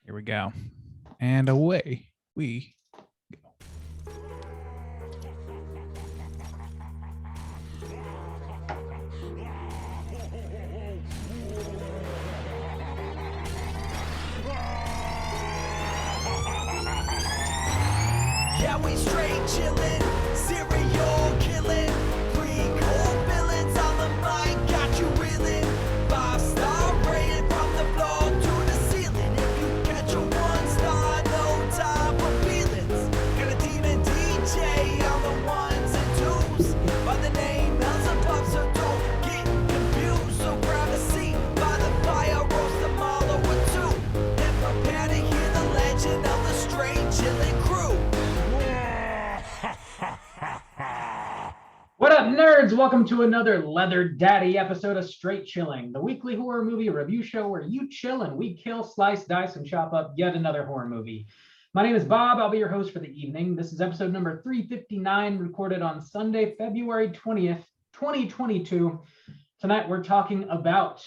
Here we go. And away we go. Yeah, we straight chillin', serial killing, pre-cold villains on the mic, got you reeling. 5-star rated from the floor to the ceiling. If you catch a 1-star, no time for feelings. Got a demon DJ on the ones and twos by the name Beelzebub, so don't get confused. So grab a seat by the fire, roast them all over two, and prepare to hear the legend of the straight chillin' crew. What up, nerds? Welcome to another Leather Daddy episode of Straight Chilling, the weekly horror movie review show where you chill and we kill, slice, dice, and chop up yet another horror movie. My name is Bob. I'll be your host for the evening. This is episode number 359, recorded on Sunday, February 20th, 2022. Tonight, we're talking about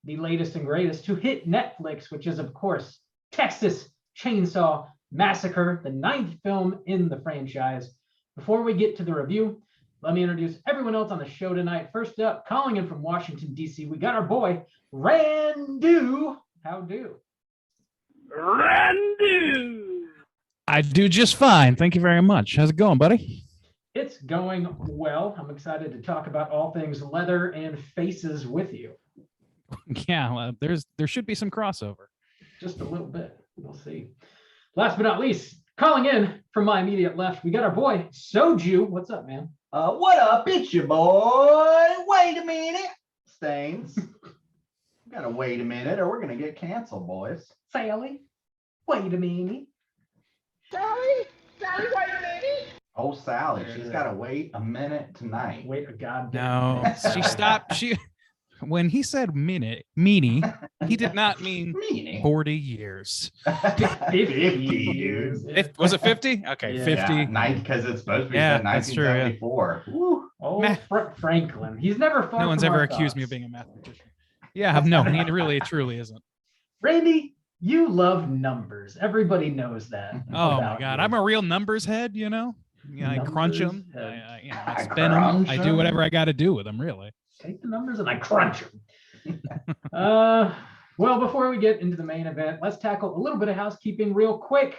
the latest and greatest to hit Netflix, which is, of course, Texas Chainsaw Massacre, the 9th film in the franchise. Before we get to the review, let me introduce everyone else on the show tonight. First up, calling in from Washington, D.C., we got our boy, Randu. How do? Randu! I do just fine. Thank you very much. How's it going, buddy? It's going well. I'm excited to talk about all things leather and faces with you. Yeah, well, there should be some crossover. Just a little bit. We'll see. Last but not least, calling in from my immediate left, we got our boy, Soju. What's up, man? What up? It's your boy. Wait a minute. Stains. Gotta wait a minute or we're gonna get canceled, boys. Sally. Wait a minute. Sally, wait a minute! Oh, Sally, she's gotta wait a minute tonight. Wait a goddamn No, minute. she stopped. When he said meanie, he did not mean Meanie. 40 years. 50 years. Was it 50? Okay, Yeah. 50. Yeah, because it's supposed to be Yeah, said that's true, yeah. 1974. Woo. Oh, Meh. Franklin. He's never far No one's from ever our accused me of thoughts. being a mathematician. Yeah, no, he really, truly isn't. Randy, you love numbers. Everybody knows that. Oh my about God, you. I'm a real numbers head, you know? Yeah, I crunch them. Numbers head. I I spin them. crunch I do 'em. whatever I got to do with them, really. Take the numbers and I crunch them. Well, before we get into the main event, let's tackle a little bit of housekeeping real quick.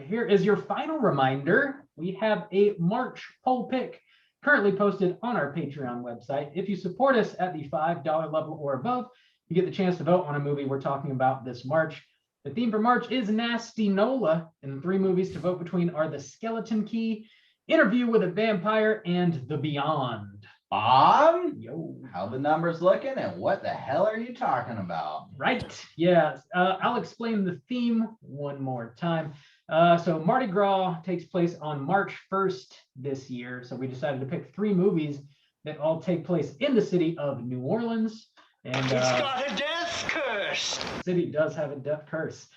Here is your final reminder. We have a March poll pick currently posted on our Patreon website. If you support us at the $5 level or above, you get the chance to vote on a movie we're talking about this March. The theme for March is Nasty Nola, and the 3 movies to vote between are The Skeleton Key, Interview with a Vampire, and The Beyond. Yo, how the numbers looking and what the hell are you talking about? Right. Yeah. I'll explain the theme one more time. So Mardi Gras takes place on March 1st this year. So we decided to pick 3 movies that all take place in the city of New Orleans. And It's got a death curse! the city does have a death curse.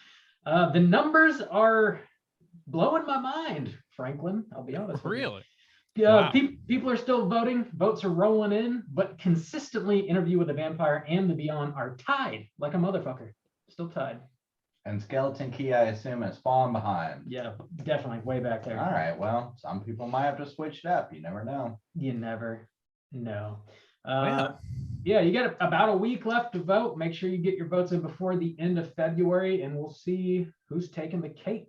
The numbers are blowing my mind, Franklin. I'll be honest with you. Really? Yeah, Wow. people are still voting. Votes are rolling in, but consistently Interview with a Vampire and The Beyond are tied like a motherfucker. Still tied. And Skeleton Key, I assume, is falling behind. Yeah, definitely way back there. All right, well, some people might have to switch it up. You never know. You never know. Yeah. Yeah, you got about a week left to vote. Make sure you get your votes in before the end of February, and we'll see who's taking the cake.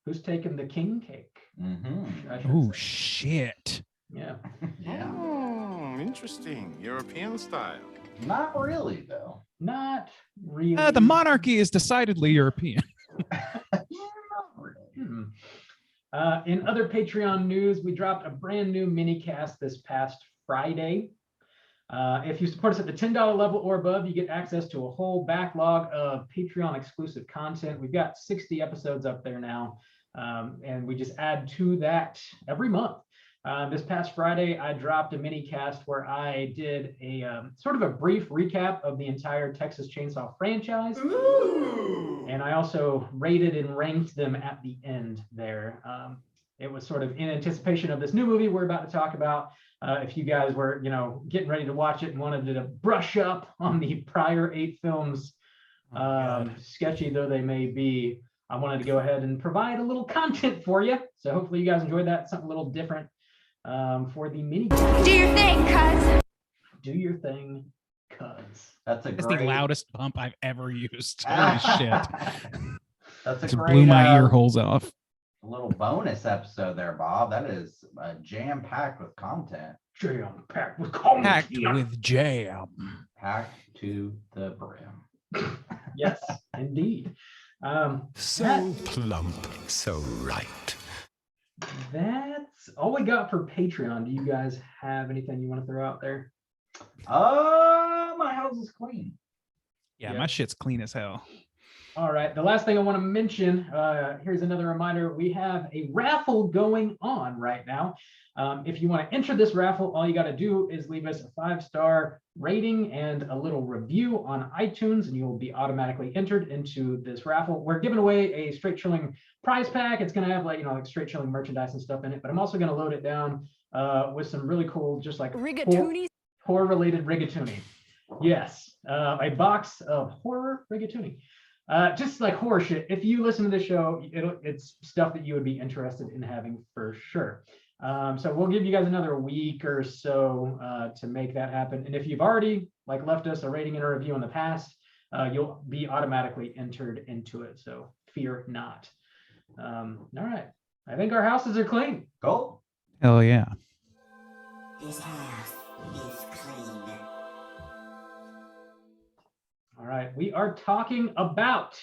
Who's taking the king cake? Mm-hmm. I should Oh, say. shit. Yeah. Yeah. Interesting. European style. Not really, though. Not really. The monarchy is decidedly European. Not really. In other Patreon news, we dropped a brand new mini cast this past Friday. If you support us at the $10 level or above, you get access to a whole backlog of Patreon exclusive content. We've got 60 episodes up there now, and we just add to that every month. This past Friday, I dropped a mini cast where I did a sort of a brief recap of the entire Texas Chainsaw franchise. Ooh. And I also rated and ranked them at the end there. It was sort of in anticipation of this new movie we're about to talk about. If you guys were, getting ready to watch it and wanted to brush up on the prior 8 films, Oh my God. Sketchy though they may be, I wanted to go ahead and provide a little content for you. So hopefully you guys enjoyed that. Something a little different for the mini. Do your thing, cuz. Do your thing, cuz. That's a It's great. the loudest pump I've ever used. Holy shit. That's a Just great blew my ear holes off. little bonus episode there, Bob. That is jam packed with content. Jam packed with content. Packed with jam. Packed to the brim. Yes, indeed. So plump, so right. That's all we got for Patreon. Do you guys have anything you want to throw out there? My house is clean. Yeah, Yeah. my shit's clean as hell. All right. The last thing I want to mention, here's another reminder. We have a raffle going on right now. If you want to enter this raffle, all you got to do is leave us a 5-star rating and a little review on iTunes, and you will be automatically entered into this raffle. We're giving away a Straight Chilling prize pack. It's going to have like Straight Chilling merchandise and stuff in it, but I'm also going to load it down with some really cool, just like Rigatoni. horror-related rigatoni. Yes, a box of horror rigatoni. Just like horror shit. If you listen to the show, it's stuff that you would be interested in having for sure. So we'll give you guys another week or so to make that happen. And if you've already left us a rating and a review in the past, you'll be automatically entered into it. So fear not. All right. I think our houses are clean. Cool. Hell yeah. This house is clean. All right. We are talking about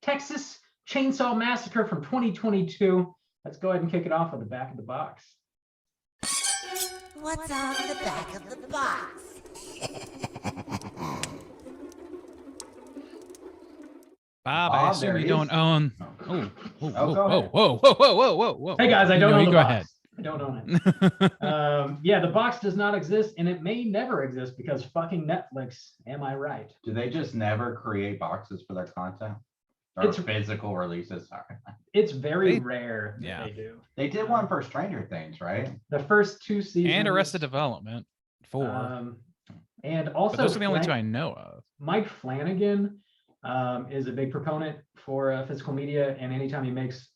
Texas Chainsaw Massacre from 2022. Let's go ahead and kick it off with the back of the box. What's on the back of the box? Bob, Bob, I assume there you he don't is. own. Oh, Oh, go ahead. whoa. Hey guys, I don't No, own you the go box. ahead. I don't own it. Yeah, the box does not exist, and it may never exist because fucking Netflix. Am I right? Do they just never create boxes for their content? Or It's- physical releases? Sorry. It's very They- rare that yeah. they do. They did one for Stranger Things, right? The first 2 seasons. And Arrested Development 4. And also, But those are the only two I know of. Mike Flanagan is a big proponent for physical media, and anytime he makes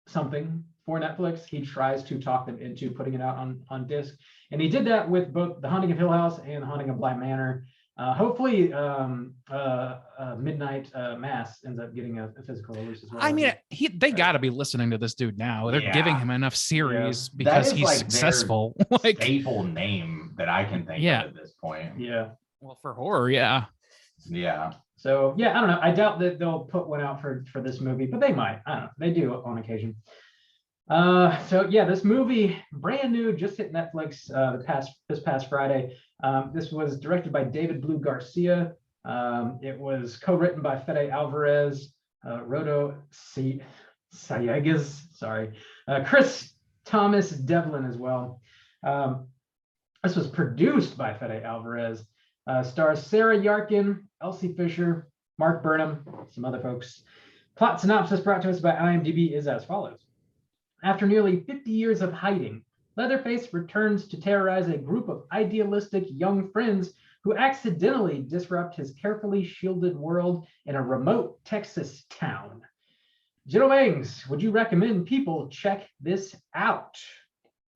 something for Netflix, he tries to talk them into putting it out on disc. And he did that with both The Haunting of Hill House and The Haunting of Bly Manor. Hopefully, Midnight Mass ends up getting a physical release as well. I mean, they got to be listening to this dude now. They're Yeah. giving him enough series That because is he's like their successful. Like, Staple name that I can think Yeah. of at this point. yeah. well, for horror, yeah. Yeah. So yeah, I don't know. I doubt that they'll put one out for this movie, but they might. I don't know. They do on occasion. So yeah, this movie, brand new, just hit Netflix this past Friday. This was directed by David Blue Garcia. It was co-written by Fede Alvarez, Rodo Sayegas, sorry, Chris Thomas Devlin as well. This was produced by Fede Alvarez. Stars Sarah Yarkin, Elsie Fisher, Mark Burnham, some other folks. Plot synopsis brought to us by IMDb is as follows. After nearly 50 years of hiding, Leatherface returns to terrorize a group of idealistic young friends who accidentally disrupt his carefully shielded world in a remote Texas town. Jill Bangs, would you recommend people check this out?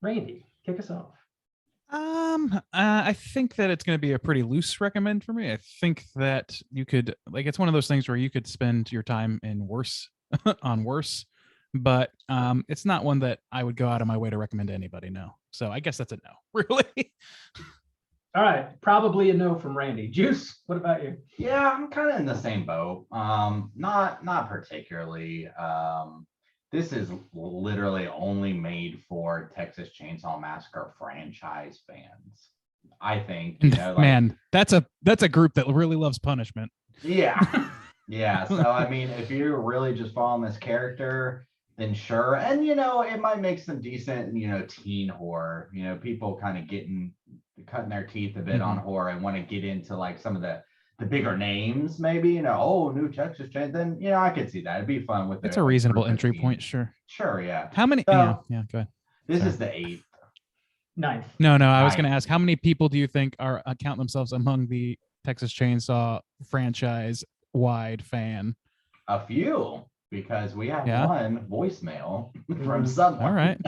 Randy, kick us off. I think that it's going to be a pretty loose recommend for me. I think that you could, it's one of those things where you could spend your time in worse on worse, but it's not one that I would go out of my way to recommend to anybody. No. So I guess that's a no, really. All right, probably a no from Randy. Juice, what about you? Yeah, I'm kind of in the same boat. Not particularly. This is literally only made for Texas Chainsaw Massacre franchise fans. I think, Man, that's a group that really loves punishment. Yeah. Yeah. So I mean, if you're really just following this character, then sure. And it might make some decent, teen horror. People kind of cutting their teeth a bit on horror and want to get into some of the bigger names, maybe, new Texas Chainsaw. Then I could see that. It'd be fun with It's a reasonable entry point, sure. Sure, yeah. How many? So, yeah, go ahead. This Sorry. is the 8th. 9th. No, I was Right. going to ask, how many people do you think are count themselves among the Texas Chainsaw franchise wide fan. A few, because we have Yeah. one voicemail from Mhm. someone. All right.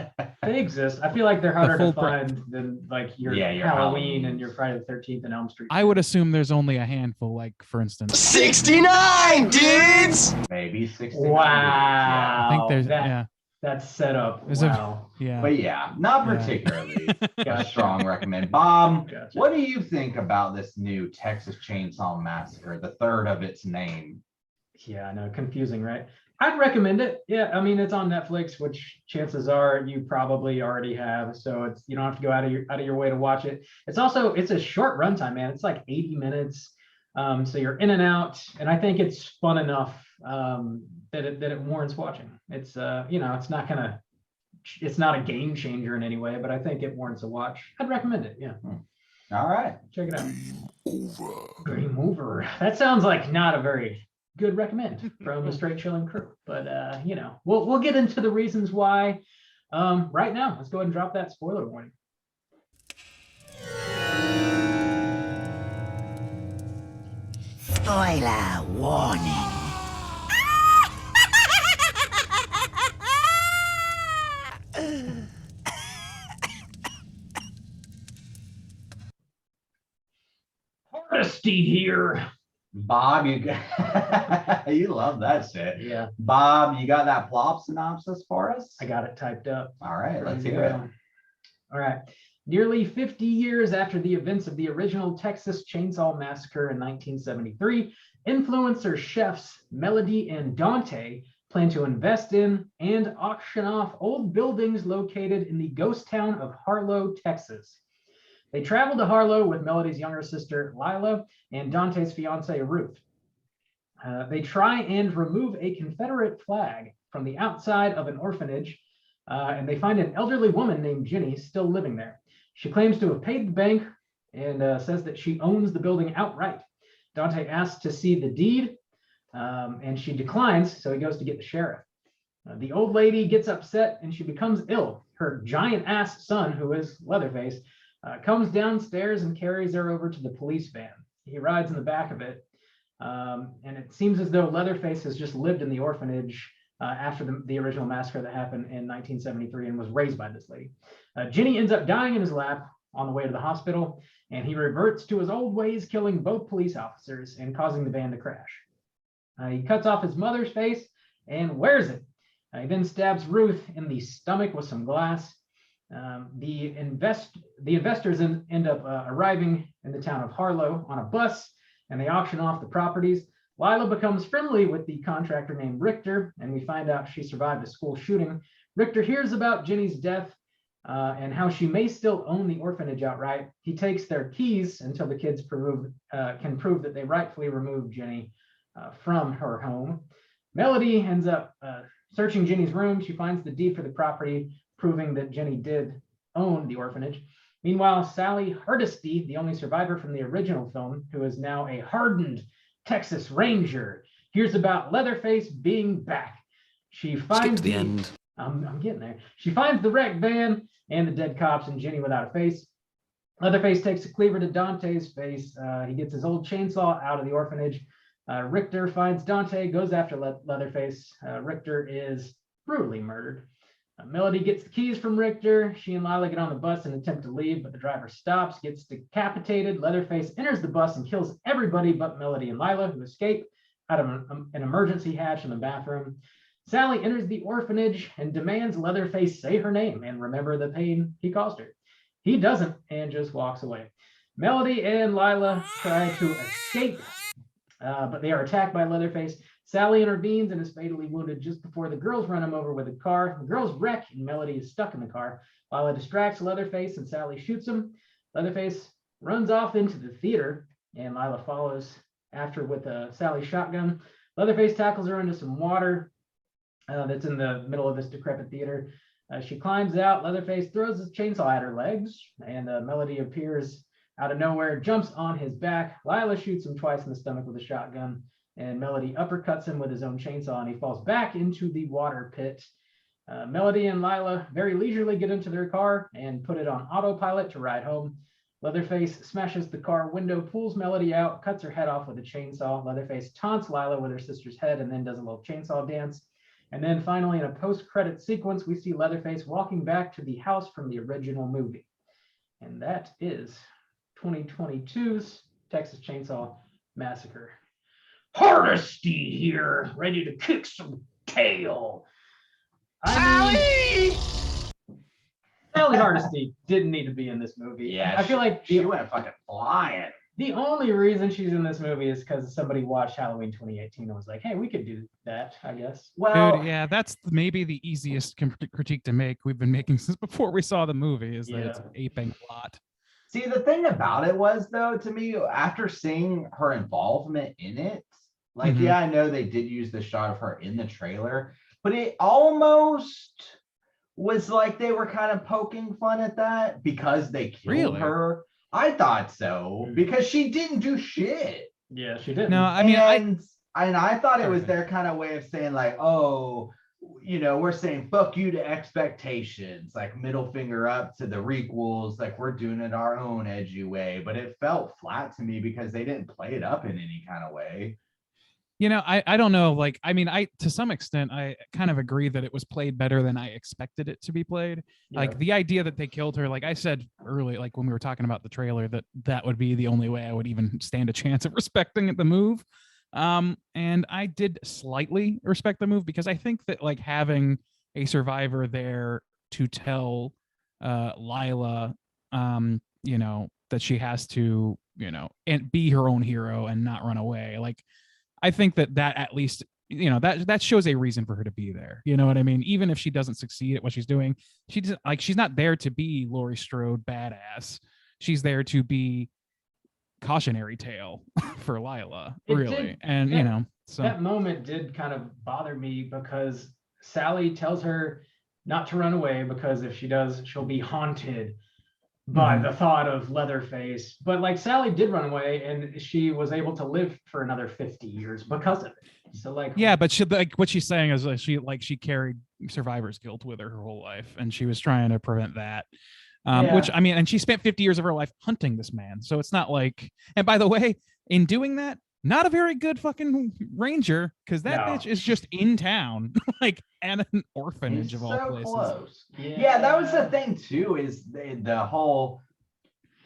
They exist. I feel like they're harder to full pri- find than like your, Yeah, your Halloween and Halloweens. your Friday the 13th and Elm Street. I would assume there's only a handful, like for instance. 69 dudes! Maybe 69. Wow. I think there's that, yeah. That's set up. There's Wow. Yeah. But yeah, not Yeah. particularly a Gotcha. strong recommend. Bob, Gotcha. what do you think about this new Texas Chainsaw Massacre, the third of its name? Yeah, I know, confusing, right? I'd recommend it. Yeah, I mean, it's on Netflix, which chances are you probably already have. So it's, you don't have to go out of your way to watch it. It's a short runtime, man. It's like 80 minutes. So you're in and out, and I think it's fun enough that it warrants watching. It's it's not a game changer in any way, but I think it warrants a watch. I'd recommend it. Yeah. All right. Check it out. Game over. That sounds like not a very good recommend from the Straight Chilling crew, but we'll get into the reasons why right now. Let's go ahead and drop that spoiler warning. Spoiler warning. Hardesty here. Bob, you you love that shit. Yeah, Bob, you got that plot synopsis for us? I got it typed up. All right, let's Ready to hear it. go. All right. Nearly 50 years after the events of the original Texas Chainsaw Massacre in 1973, influencer chefs Melody and Dante plan to invest in and auction off old buildings located in the ghost town of Harlow, Texas. They travel to Harlow with Melody's younger sister, Lila, and Dante's fiancee, Ruth. They try and remove a Confederate flag from the outside of an orphanage, and they find an elderly woman named Jenny still living there. She claims to have paid the bank and says that she owns the building outright. Dante asks to see the deed, and she declines, so he goes to get the sheriff. The old lady gets upset and she becomes ill. Her giant-ass son, who is Leatherface, comes downstairs and carries her over to the police van. He rides in the back of it, and it seems as though Leatherface has just lived in the orphanage after the original massacre that happened in 1973 and was raised by this lady. Jenny ends up dying in his lap on the way to the hospital, and he reverts to his old ways, killing both police officers and causing the van to crash. He cuts off his mother's face and wears it. He then stabs Ruth in the stomach with some glass. The investors end up arriving in the town of Harlow on a bus, and they auction off the properties. Lila becomes friendly with the contractor named Richter, and we find out she survived a school shooting. Richter hears about Jenny's death and how she may still own the orphanage outright. He takes their keys until the kids can prove that they rightfully removed Jenny from her home. Melody ends up searching Jenny's room. She finds the deed for the property, proving that Jenny did own the orphanage. Meanwhile, Sally Hardesty, the only survivor from the original film, who is now a hardened Texas Ranger, hears about Leatherface being back. She finds the end. I'm getting there. She finds the wrecked van and the dead cops and Jenny without a face. Leatherface takes a cleaver to Dante's face. He gets his old chainsaw out of the orphanage. Richter finds Dante, goes after Leatherface. Richter is brutally murdered. Melody gets the keys from Richter. She and Lila get on the bus and attempt to leave, but the driver stops, gets decapitated. Leatherface enters the bus and kills everybody but Melody and Lila, who escape out of an emergency hatch in the bathroom. Sally enters the orphanage and demands Leatherface say her name and remember the pain he caused her. He doesn't and just walks away. Melody and Lila try to escape, but they are attacked by Leatherface. Sally intervenes and is fatally wounded just before the girls run him over with a car. The girls wreck and Melody is stuck in the car. Lila distracts Leatherface and Sally shoots him. Leatherface runs off into the theater and Lila follows after with a Sally shotgun. Leatherface tackles her into some water that's in the middle of this decrepit theater. She climbs out. Leatherface throws his chainsaw at her legs, and Melody appears out of nowhere, jumps on his back. Lila shoots him twice in the stomach with a shotgun, and Melody uppercuts him with his own chainsaw, and he falls back into the water pit. Melody and Lila very leisurely get into their car and put it on autopilot to ride home. Leatherface smashes the car window, pulls Melody out, cuts her head off with a chainsaw. Leatherface taunts Lila with her sister's head and then does a little chainsaw dance. And then finally, in a post-credit sequence, we see Leatherface walking back to the house from the original movie. And that is 2022's Texas Chainsaw Massacre. Hardesty here, ready to kick some tail. Sally Hardesty didn't need to be in this movie. Yeah, I feel like she went fucking flying. the only reason she's in this movie is because somebody watched Halloween 2018 and was like, hey, we could do that, I guess. Well, Dude, yeah, that's maybe the easiest critique to make. We've been making since before we saw the movie, is that it's an aping plot. see, the thing about it was, though, to me, after seeing her involvement in it, like, yeah, I know they did use the shot of her in the trailer, but it almost was like they were kind of poking fun at that because they killed her. I thought so, because she didn't do shit. Yeah, she didn't. No, I mean, and I thought it was their kind of way of saying, like, oh, you know, we're saying fuck you to expectations, like middle finger up to the requels, like we're doing it our own edgy way. But it felt flat to me because they didn't play it up in any kind of way. You know, I don't know. Like, I mean, to some extent, I kind of agree that it was played better than I expected it to be played. Yeah. Like the idea that they killed her, like I said earlier, like when we were talking about the trailer, that would be the only way I would even stand a chance of respecting the move. And I did slightly respect the move because I think that like having a survivor there to tell Lila, you know, that she has to, you know, and be her own hero and not run away. Like, I think that at least, you know, that shows a reason for her to be there. You know what I mean? Even if she doesn't succeed at what she's doing, she doesn't, like, she's not there to be Laurie Strode badass. She's there to be cautionary tale for Lila, really. And you know, so that moment did kind of bother me because Sally tells her not to run away because if she does, she'll be haunted by the thought of Leatherface. But like Sally did run away and she was able to live for another 50 years because of it. So like, yeah, but she, like what she's saying is like she carried survivor's guilt with her whole life and she was trying to prevent that. Which I mean, and she spent 50 years of her life hunting this man. So it's not like, and by the way, in doing that, not a very good fucking ranger, because that bitch is just in town, like at an orphanage of all places. Close. Yeah, that was the thing too, is the whole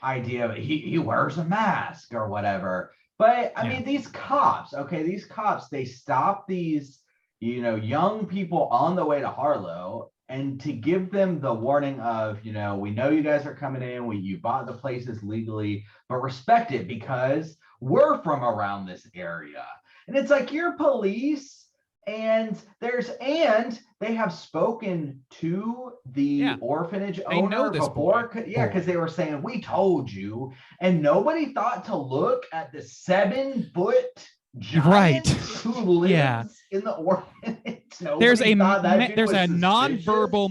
idea of he wears a mask or whatever. But I mean, these cops, they stop these, you know, young people on the way to Harlow, and to give them the warning of, you know, we know you guys are coming in, you bought the places legally, but respect it because we're from around this area. And it's like, you're police, and they have spoken to the orphanage owner before. Yeah, because they were saying, we told you, and nobody thought to look at the 7-foot giant who lives in the orphanage. There's a nonverbal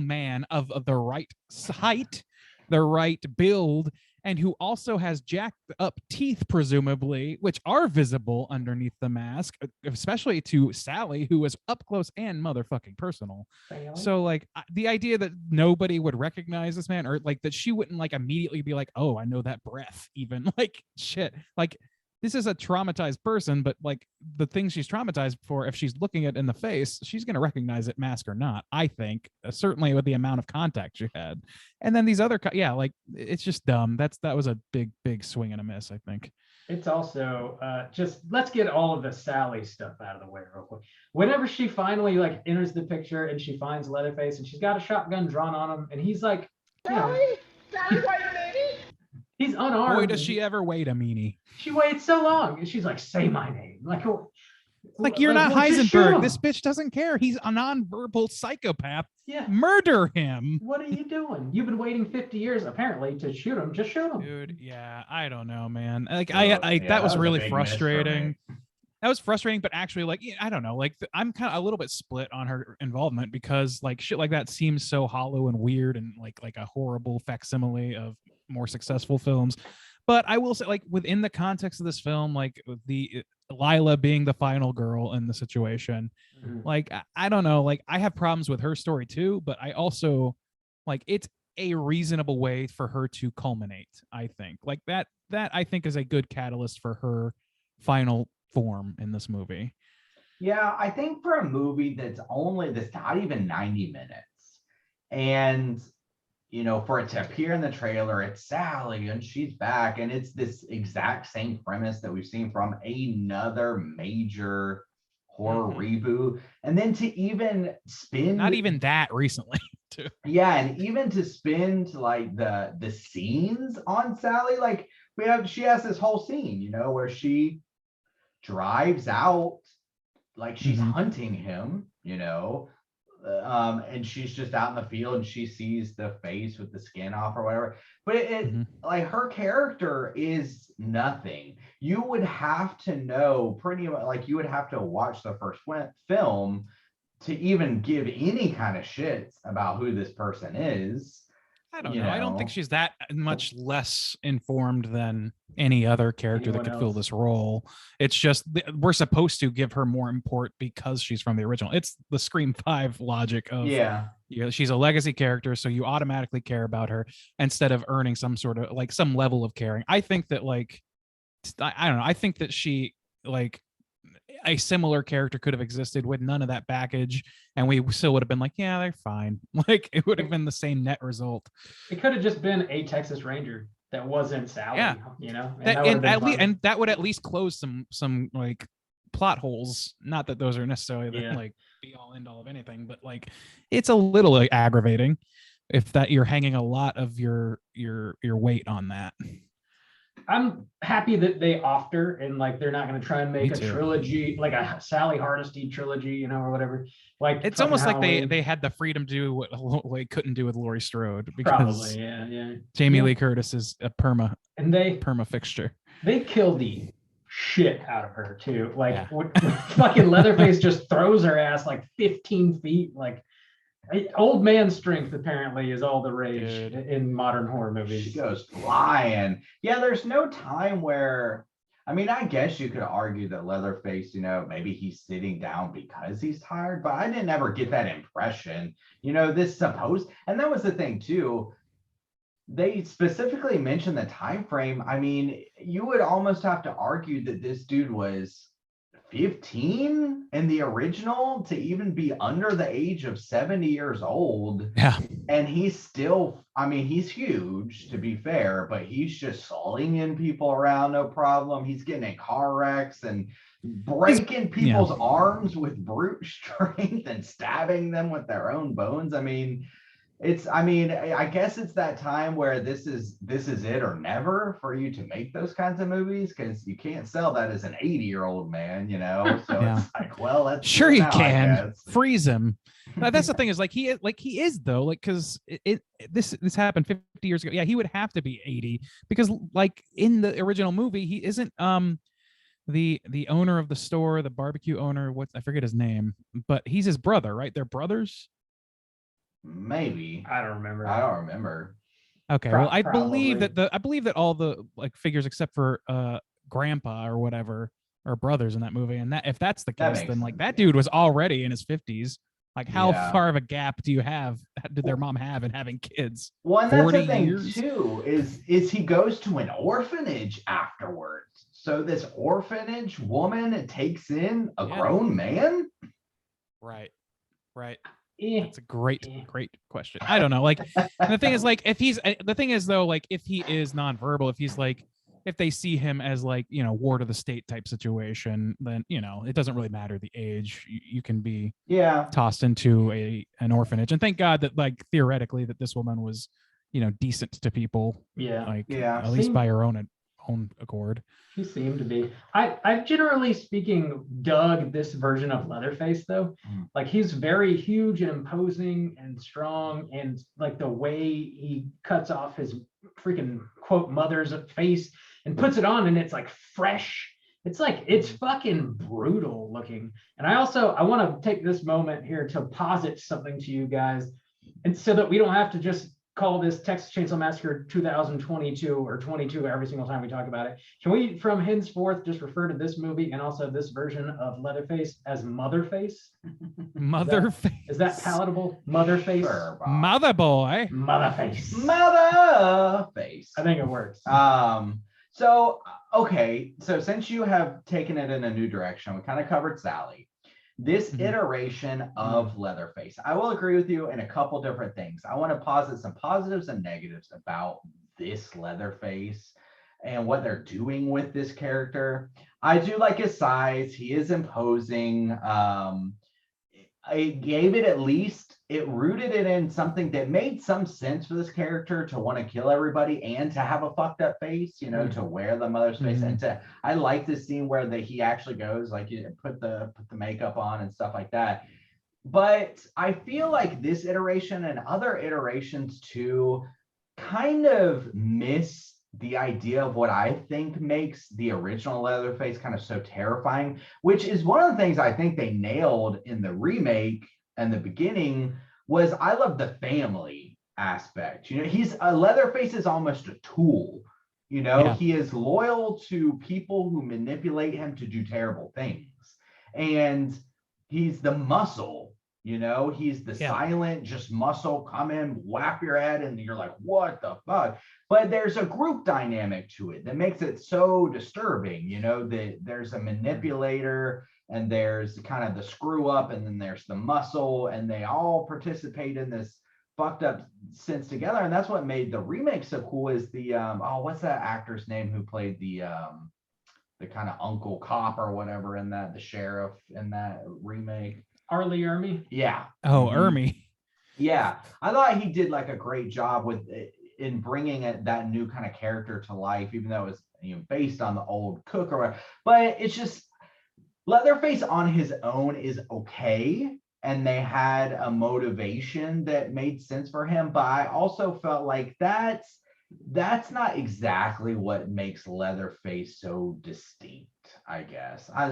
man of the right height, the right build, and who also has jacked up teeth, presumably, which are visible underneath the mask, especially to Sally, who was up close and motherfucking personal. So like the idea that nobody would recognize this man, or like that she wouldn't like immediately be like, oh, I know that breath, even like shit, like this is a traumatized person, but like the thing she's traumatized for, if she's looking it in the face, she's going to recognize it, mask or not, I think, certainly with the amount of contact she had. And then these other, like it's just dumb. That was a big swing and a miss, I think. It's also just, let's get all of the Sally stuff out of the way real quick. Whenever she finally like enters the picture and she finds Leatherface and she's got a shotgun drawn on him and he's like, Sally, wait a minute. He's unarmed. Boy, does she ever wait a meanie. She waits so long, and she's like, "Say my name." Like you're not Heisenberg. This bitch doesn't care. He's a nonverbal psychopath. Yeah. Murder him. What are you doing? You've been waiting 50 years apparently to shoot him. Just shoot him. Dude, yeah, I don't know, man. Like that was really frustrating. That was frustrating, but actually, like, I don't know, like I'm kind of a little bit split on her involvement because like shit like that seems so hollow and weird and like a horrible facsimile of more successful films. But I will say, like, within the context of this film, like the Lila being the final girl in the situation, like I don't know, like I have problems with her story too, but I also like it's a reasonable way for her to culminate. I think like that I think is a good catalyst for her final form in this movie. Yeah, I think for a movie that's not even 90 minutes, and for it to appear in the trailer, it's Sally and she's back, and it's this exact same premise that we've seen from another major horror reboot, and then to even spin not even that recently too. Yeah, and even to spend like the scenes on Sally, like she has this whole scene, where she drives out like she's hunting him, and she's just out in the field and she sees the face with the skin off or whatever. But it like her character is nothing. You would have to know pretty much, like you would have to watch the first film to even give any kind of shits about who this person is. I don't know. I don't think she's that much less informed than any other character that could fill this role. It's just we're supposed to give her more import because she's from the original. It's the Scream 5 logic of she's a legacy character, so you automatically care about her instead of earning some sort of like some level of caring. I think that like I don't know. I think that she like a similar character could have existed with none of that baggage, and we still would have been like, yeah, they're fine. Like it would have been the same net result. It could have just been a Texas Ranger that wasn't Sally, and that would at least close some like plot holes. Not that those are necessarily like be all end all of anything, but like it's a little like aggravating if that you're hanging a lot of your weight on that. I'm happy that they offed her and like they're not going to try and make a trilogy, like a Sally Hardesty trilogy, or whatever. Like it's almost like they had the freedom to do what they couldn't do with Laurie Strode because Jamie Lee Curtis is a perma fixture. They killed the shit out of her too. Like when fucking Leatherface just throws her ass like 15 feet, like. Old man strength apparently is all the rage in modern horror movies. She goes flying. Yeah, there's no time where, I mean, I guess you could argue that Leatherface, maybe he's sitting down because he's tired, but I didn't ever get that impression. And that was the thing too. They specifically mentioned the time frame. I mean, you would almost have to argue that this dude was 15 in the original to even be under the age of 70 years old. Yeah. And he's still, I mean, he's huge to be fair, but he's just slinging people around, no problem. He's getting in car wrecks and breaking people's arms with brute strength and stabbing them with their own bones. I mean, I guess it's that time where this is it or never for you to make those kinds of movies, because you can't sell that as an 80-year-old man, So it's like, well, that's sure you can freeze him. That's the thing is like he is though, like because this happened 50 years ago. Yeah, he would have to be 80 because like in the original movie he isn't the owner of the store, the barbecue owner. I forget his name, but he's his brother, right? They're brothers. Maybe I don't remember. Okay, well, I believe that all the like figures except for Grandpa or whatever are brothers in that movie, and that if that's the case, then like that dude was already in his 50s. Like, how far of a gap did their mom have in having kids? Well, and that's the thing too is he goes to an orphanage afterwards. So this orphanage woman takes in a grown man. Right. That's a great question. I don't know. Like the thing is, like if he is nonverbal, if he's like, if they see him as like, ward of the state type situation, then it doesn't really matter the age. You can be tossed into an orphanage, and thank God that like theoretically that this woman was decent to people. At least by her own accord. She seemed to be. I generally speaking dug this version of Leatherface though. Like he's very huge and imposing and strong, and like the way he cuts off his freaking quote mother's face and puts it on, and it's like fresh. It's like it's fucking brutal looking. And I want to take this moment here to posit something to you guys, and so that we don't have to just call this Texas Chainsaw Massacre 2022 or 22 every single time we talk about it. Can we, from henceforth, just refer to this movie and also this version of Leatherface as Motherface? Motherface. Is that palatable? Motherface? Sure, Bob. Mother boy. Motherface. Motherface. I think it works. So okay, so since you have taken it in a new direction, we kind of covered Sally. This iteration of Leatherface, I will agree with you in a couple different things. I want to posit some positives and negatives about this Leatherface and what they're doing with this character. I do like his size. He is imposing. I gave it, at least it rooted it in something that made some sense for this character to want to kill everybody and to have a fucked up face, you know, to wear the mother's face. And I like this scene where he actually goes, like, you put the makeup on and stuff like that. But I feel like this iteration and other iterations too kind of miss the idea of what I think makes the original Leatherface kind of so terrifying, which is one of the things I think they nailed in the remake and the beginning. Was I love the family aspect. You know, Leatherface is almost a tool. You know, he is loyal to people who manipulate him to do terrible things. And he's the muscle, you know, he's the silent, just muscle, come in, whap your head, and you're like, what the fuck? But there's a group dynamic to it that makes it so disturbing, you know, that there's a manipulator and there's kind of the screw up, and then there's the muscle, and they all participate in this fucked up sense together. And that's what made the remake so cool is the what's that actor's name who played the kind of uncle cop or whatever in that, the sheriff in that remake? Arlie Ermy. Yeah. Oh, Ermy. Yeah, I thought he did like a great job with in bringing that new kind of character to life, even though it was, you know, based on the old Cook or whatever. But it's just Leatherface on his own is okay, and they had a motivation that made sense for him. But I also felt like that's not exactly what makes Leatherface so distinct, I guess. I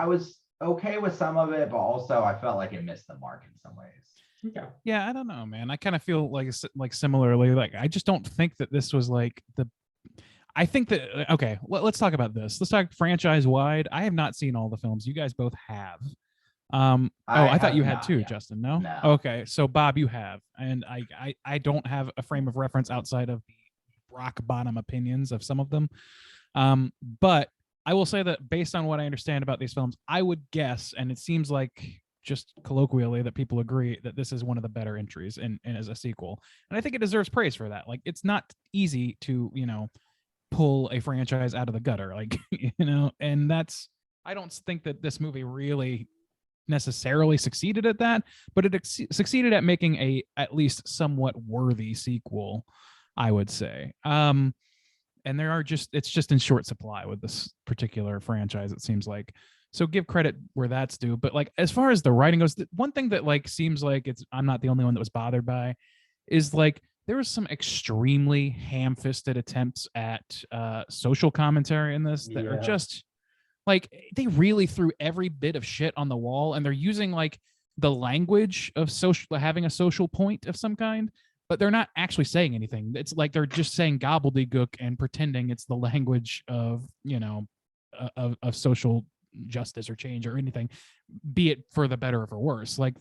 was okay with some of it, but also I felt like it missed the mark in some ways. Okay. Yeah, I don't know, man. I kind of feel like similarly, like I just don't think that this was like I think that, okay, let's talk about this. Let's talk franchise wide. I have not seen all the films. You guys both have. I thought you had too, Justin. No? Okay, so Bob, you have, and I don't have a frame of reference outside of the rock bottom opinions of some of them. But I will say that based on what I understand about these films, I would guess, and it seems like just colloquially that people agree that this is one of the better entries and as a sequel. And I think it deserves praise for that. Like, it's not easy to, you know, pull a franchise out of the gutter, like, you know, and I don't think that this movie really necessarily succeeded at that, but it succeeded at making a at least somewhat worthy sequel, I would say. And it's just in short supply with this particular franchise, it seems like. So give credit where that's due. But like, as far as the writing goes, one thing that like seems like I'm not the only one that was bothered by is like there was some extremely ham-fisted attempts at social commentary in this that are just like, they really threw every bit of shit on the wall, and they're using like the language of having a social point of some kind, but they're not actually saying anything. It's like they're just saying gobbledygook and pretending it's the language of, you know, of social justice or change or anything, be it for the better or for worse. Like,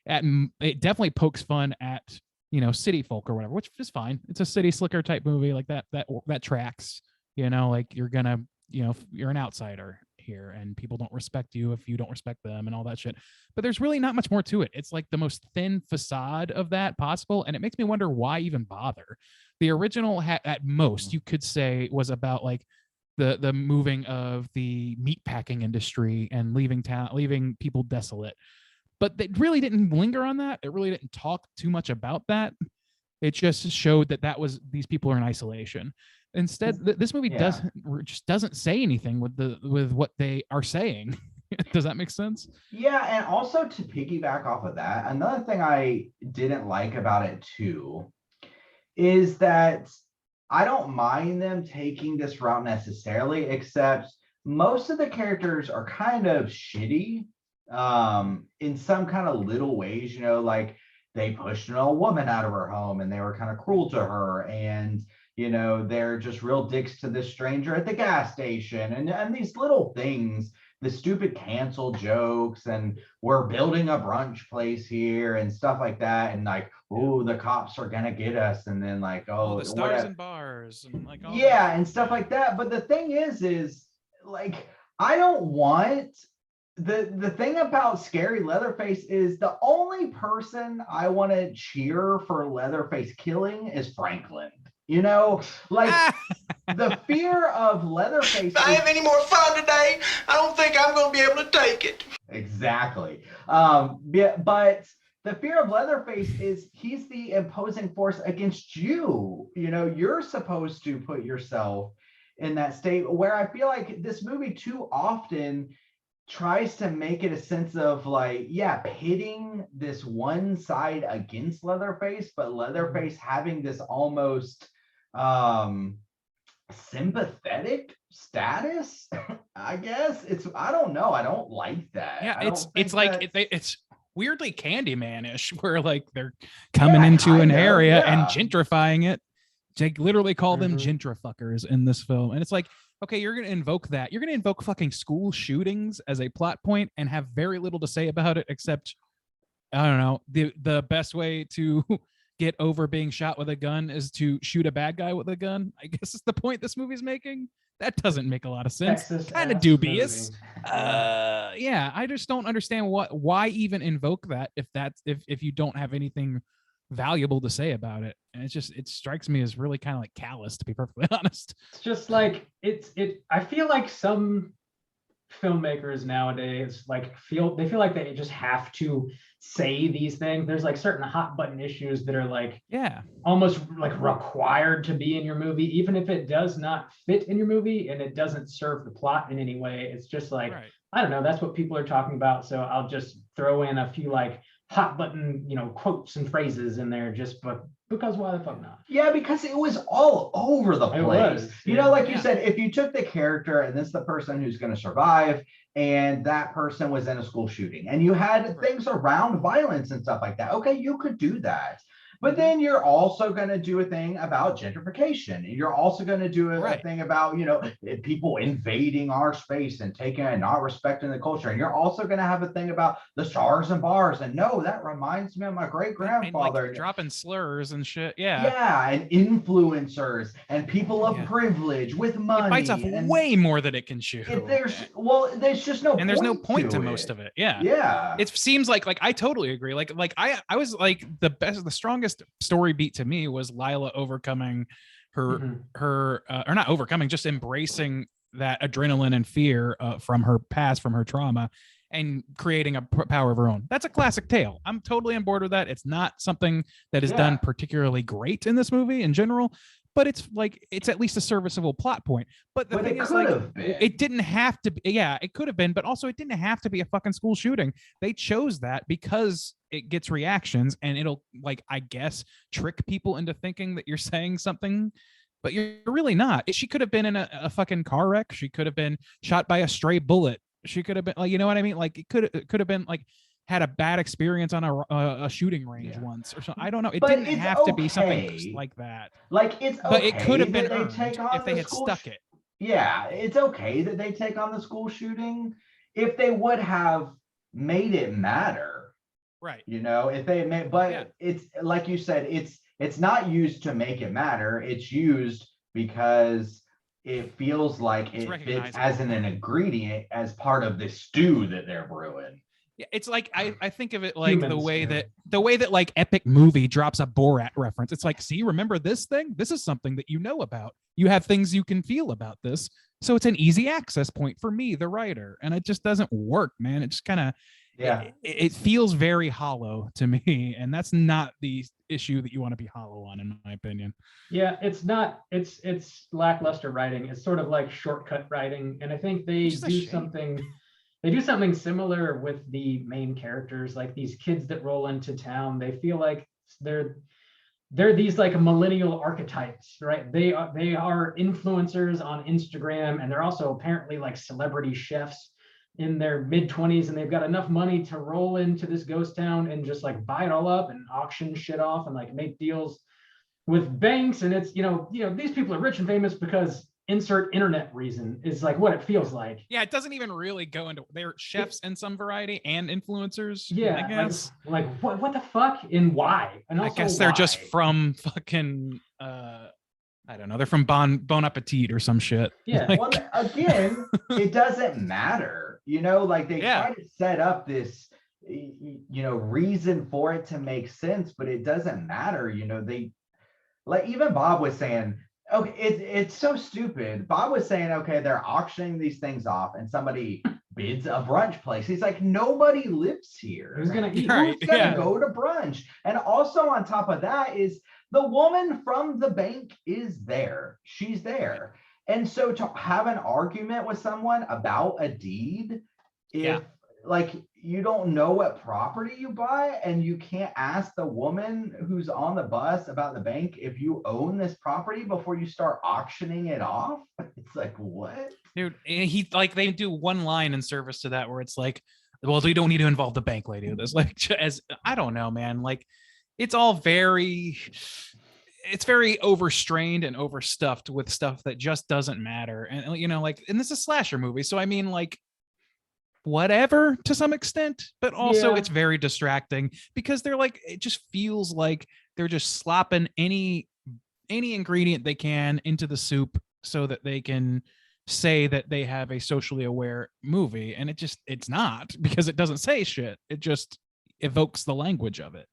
it definitely pokes fun at, you know, city folk or whatever, which is fine. It's a city slicker type movie, like that tracks, you know, like you're gonna, you know, you're an outsider here and people don't respect you if you don't respect them and all that shit. But there's really not much more to it. It's like the most thin facade of that possible, and it makes me wonder why even bother. The original at most you could say was about like the moving of the meatpacking industry and leaving people desolate. But they really didn't linger on that. It really didn't talk too much about that. It just showed that these people are in isolation. Instead, this movie doesn't say anything with what they are saying. Does that make sense? Yeah, and also to piggyback off of that, another thing I didn't like about it too is that I don't mind them taking this route necessarily, except most of the characters are kind of shitty in some kind of little ways, you know, like they pushed an old woman out of her home and they were kind of cruel to her. And, you know, they're just real dicks to this stranger at the gas station. And these little things, the stupid cancel jokes, and we're building a brunch place here and stuff like that. And like, oh, the cops are going to get us. And then like, oh, the stars and bars and like all yeah, that. and stuff like that. But the thing is like, I don't want the thing about Scary Leatherface is the only person I want to cheer for Leatherface killing is Franklin. You know, like the fear of Leatherface. If I have any more fun today, I don't think I'm going to be able to take it. Exactly. Yeah, but the fear of Leatherface is he's the imposing force against you. You know, you're supposed to put yourself in that state, where I feel like this movie too often tries to make it a sense of like, yeah, pitting this one side against Leatherface, but Leatherface having this almost sympathetic status. I guess I don't know, I don't like that. Yeah, it's weirdly Candyman-ish, where like they're coming into an area and gentrifying it. They literally call them gentrifuckers in this film. And it's like, okay, you're going to invoke that. You're going to invoke fucking school shootings as a plot point and have very little to say about it, except, I don't know, the best way to get over being shot with a gun is to shoot a bad guy with a gun. I guess is the point this movie's making. That doesn't make a lot of sense. Kind of dubious. Yeah, I just don't understand why even invoke that if you don't have anything valuable to say about it. And it strikes me as really kind of like callous, to be perfectly honest. It's just like I feel like some filmmakers nowadays feel like they just have to say these things. There's like certain hot button issues that are like, yeah, almost like required to be in your movie, even if it does not fit in your movie and it doesn't serve the plot in any way. It's just like, right. I don't know, that's what people are talking about, so I'll just throw in a few like hot button, you know, quotes and phrases in there because why the fuck not? Yeah, because it was all over the place. You know, like you said, if you took the character and this is the person who's going to survive, and that person was in a school shooting, and you had things around violence and stuff like that, okay, you could do that. But then you're also going to do a thing about gentrification. And you're also going to do a thing about, you know, people invading our space and taking and not respecting the culture. And you're also going to have a thing about the stars and bars. And no, that reminds me of my great grandfather. Like dropping slurs and shit. Yeah. Yeah. And influencers and people of privilege with money. It bites off way more than it can chew. There's just no and there's no point to most of it. Yeah. Yeah. It seems like I totally agree. Like I was like the strongest story beat to me was Lila overcoming her or not overcoming, just embracing that adrenaline and fear from her past, from her trauma, and creating a power of her own. That's a classic tale. I'm totally on board with that. It's not something that is done particularly great in this movie in general, but it's at least a serviceable plot point. But the thing is, like, it didn't have to be. Yeah, it could have been, but also it didn't have to be a fucking school shooting. They chose that because it gets reactions, and it'll, like, I guess, trick people into thinking that you're saying something, but you're really not. She could have been in a fucking car wreck. She could have been shot by a stray bullet. She could have been, like, you know what I mean? Like, it could have been like had a bad experience on a shooting range once or something. I don't know. It didn't have to be something like that. Like, it's okay, but it could have been if they had stuck it. Yeah, it's okay that they take on the school shooting if they would have made it matter. Right. You know, if they made, but it's like you said, it's not used to make it matter. It's used because it feels like it fits as an ingredient, as part of the stew that they're brewing. Yeah, it's like I think of it like the way that like Epic Movie drops a Borat reference. It's like, see, remember this thing? This is something that you know about. You have things you can feel about this. So it's an easy access point for me, the writer. And it just doesn't work, man. It just kind of it feels very hollow to me. And that's not the issue that you want to be hollow on, in my opinion. Yeah, it's not. It's lackluster writing. It's sort of like shortcut writing. And I think they do something. They do something similar with the main characters, like these kids that roll into town. They feel like they're these like millennial archetypes, right? They are influencers on Instagram, and they're also apparently like celebrity chefs. in their mid-20s, and they've got enough money to roll into this ghost town and just like buy it all up and auction shit off and like make deals with banks. And it's, these people are rich and famous because insert internet reason is like what it feels like. Yeah, it doesn't even really go into, they're chefs in some variety and influencers. Yeah, I guess. Like what the fuck and why? And also, I guess they're just from fucking I don't know. They're from Bon Appetit or some shit. Yeah. Well, again, it doesn't matter. Like they try to set up this, reason for it to make sense, but it doesn't matter. They, like, even Bob was saying, okay, it's so stupid. Bob was saying, okay, they're auctioning these things off and somebody bids a brunch place. He's like, nobody lives here. Who's gonna eat? Who's gonna go to brunch? And also on top of that is the woman from the bank is there. She's there. And so to have an argument with someone about a deed, if like you don't know what property you buy and you can't ask the woman who's on the bus about the bank if you own this property before you start auctioning it off, it's like, what? Dude, he like they do one line in service to that where it's like, well, we don't need to involve the bank lady with this. Like, as I don't know, man. Like, it's all very overstrained and overstuffed with stuff that just doesn't matter. And and this is a slasher movie, so I mean, like, whatever to some extent, but also it's very distracting because they're like, it just feels like they're just slopping any ingredient they can into the soup so that they can say that they have a socially aware movie, and it's not, because it doesn't say shit. It just evokes the language of it.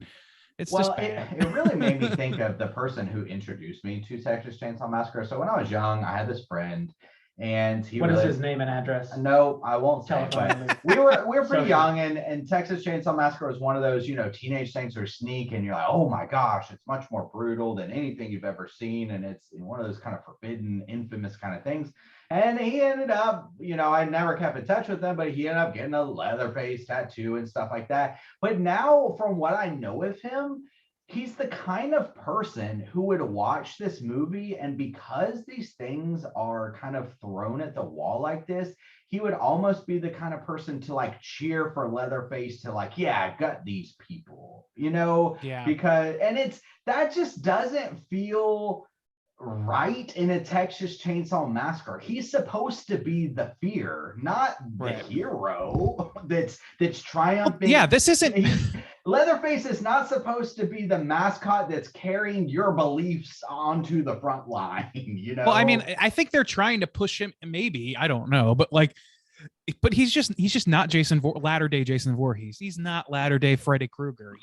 It's just bad. It really made me think of the person who introduced me to Texas Chainsaw Massacre. So when I was young, I had this friend, and what is his name and address? No, I won't say. But we were pretty young, and Texas Chainsaw Massacre was one of those, teenage things or sneak, and you're like, oh my gosh, it's much more brutal than anything you've ever seen, and it's one of those kind of forbidden, infamous kind of things. And he ended up, I never kept in touch with him, but he ended up getting a Leatherface tattoo and stuff like that. But now, from what I know of him, he's the kind of person who would watch this movie, and because these things are kind of thrown at the wall like this, he would almost be the kind of person to like cheer for Leatherface to like, yeah, gut these people, because, and that just doesn't feel right in a Texas Chainsaw Massacre. He's supposed to be the fear, not the hero that's triumphing. Yeah, this isn't. Leatherface is not supposed to be the mascot that's carrying your beliefs onto the front line. Well, I mean, I think they're trying to push him. Maybe, I don't know, but he's just not latter-day Jason Voorhees. He's not latter-day Freddy Krueger.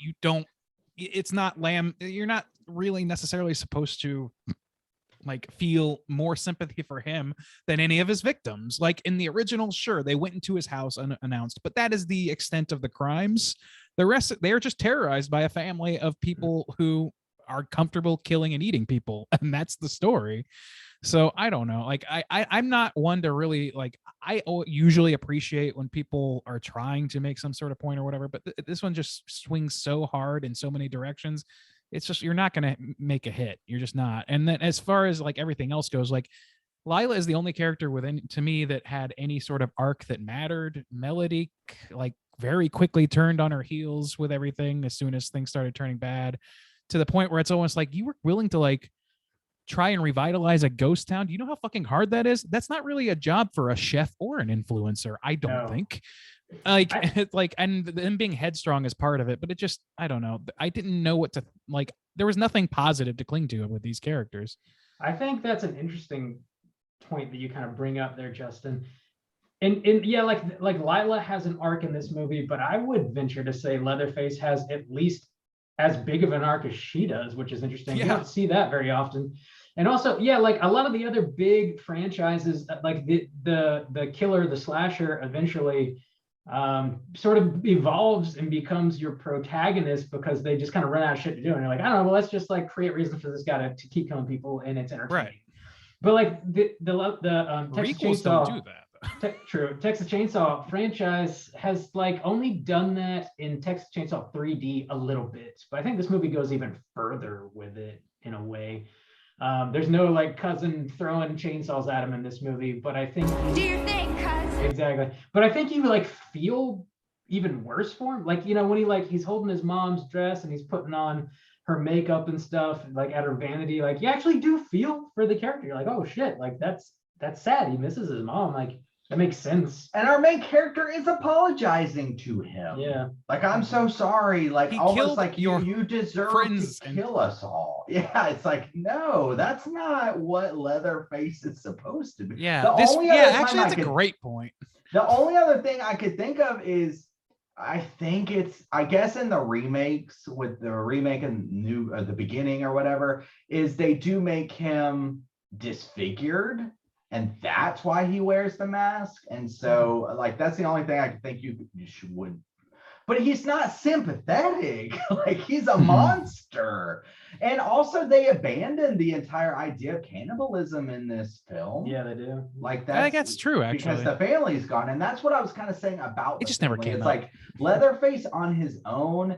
It's not Lamb. You're not really necessarily supposed to like feel more sympathy for him than any of his victims. Like in the original, sure, they went into his house unannounced, but that is the extent of the crimes. The rest, they're just terrorized by a family of people who are comfortable killing and eating people, and that's the story. So I don't know. Like I'm not one to really like. I usually appreciate when people are trying to make some sort of point or whatever, but this one just swings so hard in so many directions. It's just, you're not going to make a hit. You're just not. And then as far as like everything else goes, like Lila is the only character within, to me, that had any sort of arc that mattered. Melody, like, very quickly turned on her heels with everything as soon as things started turning bad, to the point where it's almost like you were willing to like try and revitalize a ghost town. Do you know how fucking hard that is? That's not really a job for a chef or an influencer, I don't think. And them being headstrong is part of it, but it just, I don't know. I didn't know what to like. There was nothing positive to cling to with these characters. I think that's an interesting point that you kind of bring up there, Justin. And yeah, like Lila has an arc in this movie, but I would venture to say Leatherface has at least as big of an arc as she does, which is interesting. You don't see that very often. And also, yeah, like a lot of the other big franchises, like the killer, the slasher, eventually sort of evolves and becomes your protagonist because they just kind of run out of shit to do. And you're like, I don't know, well, let's just like create reason for this guy to keep killing people, and it's entertaining. Right. But like the Texas Chainsaw, don't do that. True. Texas Chainsaw franchise has like only done that in Texas Chainsaw 3D a little bit, but I think this movie goes even further with it in a way. There's no like cousin throwing chainsaws at him in this movie, but I think Do your thing, cuz. exactly. But I think you like feel even worse for him. Like, you know, when he's holding his mom's dress and he's putting on her makeup and stuff, like at her vanity, like you actually do feel for the character. You're like, oh shit, like that's sad. He misses his mom. Like that makes sense. And our main character is apologizing to him. Yeah. Like, I'm so sorry. Like, He almost killed like your you deserve friends to and- kill us all. Yeah, it's like, no, that's not what Leatherface is supposed to be. Yeah, The only other time actually, I that's a could- great point. The only other thing I could think of is, I think it's, I guess in the remakes, with the remake and new, the beginning or whatever, is they do make him disfigured, and that's why he wears the mask. And so, like, that's the only thing I could think you would. But he's not sympathetic. Like, he's a monster. And also, they abandoned the entire idea of cannibalism in this film. Yeah, they do. Like, I think that's true, because actually. the family's gone, and that's what I was kind of saying about It the just never family. came It's up. like Leatherface on his own.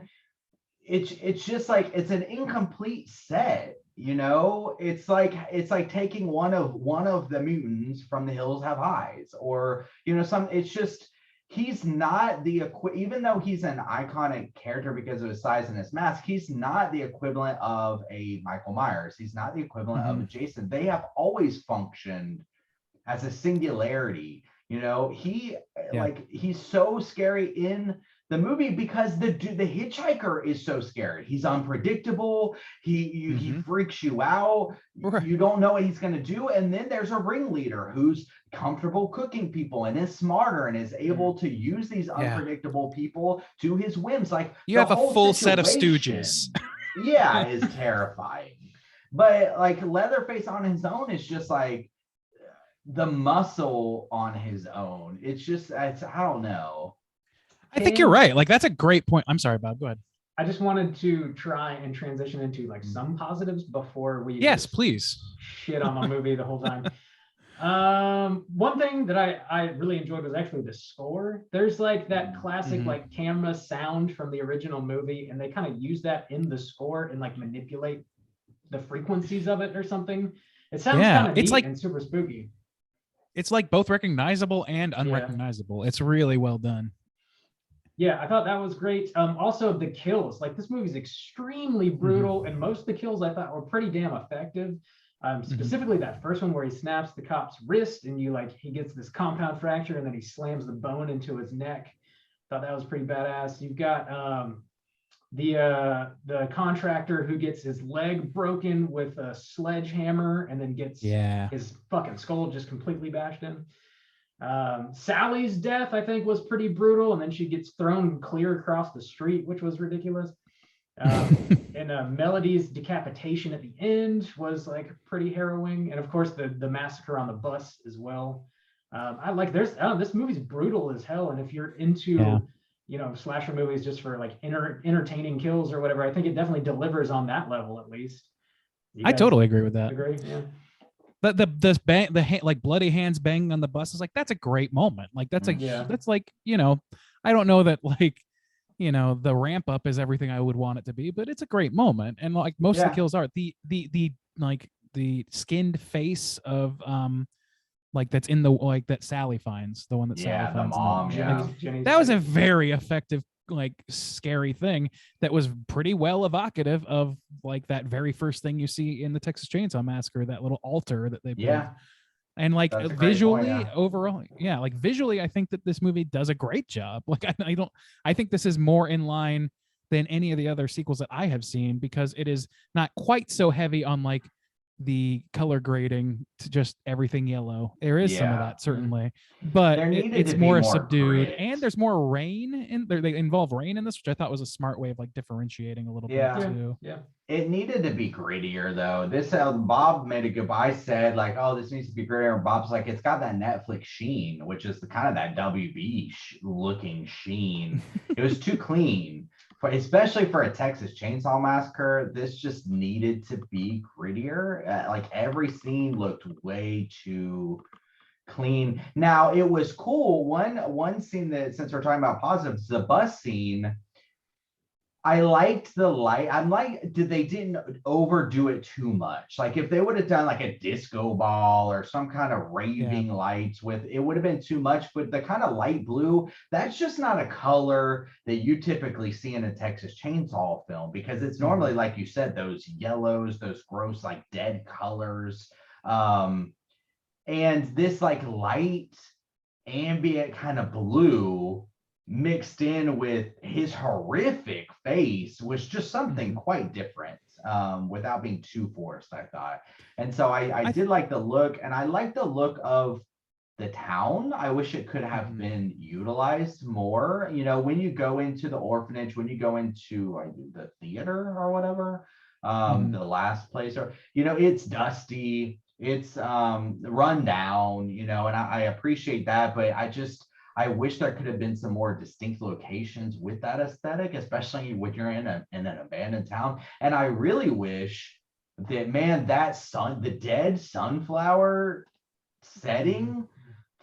It's just like it's an incomplete set. You know, it's like taking one of the mutants from The Hills Have Eyes, or you know, it's just he's not the even though he's an iconic character because of his size and his mask, he's not the equivalent of a Michael Myers. He's not the equivalent of a Jason. They have always functioned as a singularity. You know, he's so scary in the movie because the hitchhiker is so scary. He's unpredictable. He freaks you out. Right. You don't know what he's going to do. And then there's a ringleader who's comfortable cooking people and is smarter and is able to use these unpredictable people to his whims. Like, you have a full set of stooges. Yeah, is terrifying. But like Leatherface on his own is just like the muscle on his own. It's I don't know. I think you're right. Like, that's a great point. I'm sorry, Bob. Go ahead. I just wanted to try and transition into like some positives before we Yes, just please. shit on the movie the whole time. One thing that I really enjoyed was actually the score. There's like that classic like camera sound from the original movie, and they kind of use that in the score and like manipulate the frequencies of it or something. It sounds kind of neat like, and super spooky. It's like both recognizable and unrecognizable. It's really well done. Yeah, I thought that was great. Also, the kills. Like, this movie is extremely brutal, and most of the kills I thought were pretty damn effective. Specifically that first one where he snaps the cop's wrist, and he gets this compound fracture, and then he slams the bone into his neck. Thought that was pretty badass. You've got the contractor who gets his leg broken with a sledgehammer, and then gets his fucking skull just completely bashed in. Sally's death, I think, was pretty brutal, and then she gets thrown clear across the street, which was ridiculous. And Melody's decapitation at the end was like pretty harrowing, and of course the massacre on the bus as well. This movie's brutal as hell, and if you're into slasher movies just for like entertaining kills or whatever, I think it definitely delivers on that level at least. I totally agree with that. Agree? Yeah. Like bloody hands banging on the bus is like, that's a great moment. Like that's like, I don't know that like, the ramp up is everything I would want it to be, but it's a great moment. And like most of the kills are the like the skinned face of like that's in the like that Sally finds, the one that Sally finds. The mom, like, that was a very effective, like scary thing that was pretty well evocative of like that very first thing you see in the Texas Chainsaw Massacre, that little altar that they put. And like visually overall, like visually, I think that this movie does a great job. Like I think this is more in line than any of the other sequels that I have seen, because it is not quite so heavy on like the color grading to just everything yellow. There is some of that certainly, but it's more subdued, and there's more rain in there. They involve rain in this, which I thought was a smart way of like differentiating a little bit too. It needed to be grittier though. This Bob made a goodbye, said like, oh, this needs to be grittier. And Bob's like, it's got that Netflix sheen, which is the kind of that WB looking sheen. It was too clean. Especially for a Texas Chainsaw Massacre, this just needed to be grittier. Like every scene looked way too clean. Now it was cool. One scene that, since we're talking about positives, the bus scene. I liked the light. I'm like, they didn't overdo it too much. Like if they would have done like a disco ball or some kind of raving lights with it would have been too much. But the kind of light blue, that's just not a color that you typically see in a Texas Chainsaw film because it's normally, like you said, those yellows, those gross like dead colors. And this like light ambient kind of blue mixed in with his horrific face was just something quite different, without being too forced, I thought. And so I did like the look, and I like the look of the town. I wish it could have been utilized more. You know, when you go into the orphanage, when you go into the theater or whatever, the last place, or it's dusty, it's run down, and I appreciate that, but I wish there could have been some more distinct locations with that aesthetic, especially when you're in an abandoned town. And I really wish that, man, the dead sunflower setting,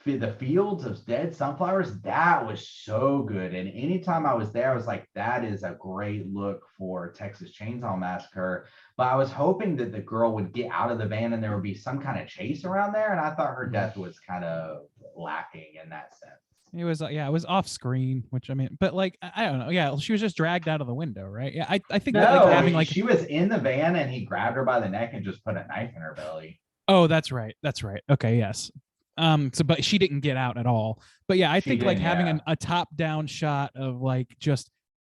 the fields of dead sunflowers, that was so good. And anytime I was there, I was like, that is a great look for Texas Chainsaw Massacre. But I was hoping that the girl would get out of the van and there would be some kind of chase around there. And I thought her death was kind of lacking in that sense. It was it was off screen, which I mean, but like I don't know. Yeah, she was just dragged out of the window, right? Yeah, I think that like having like she was in the van and he grabbed her by the neck and just put a knife in her belly. Oh, that's right. That's right. Okay, yes. So but she didn't get out at all. But yeah, I think like having a top down shot of like just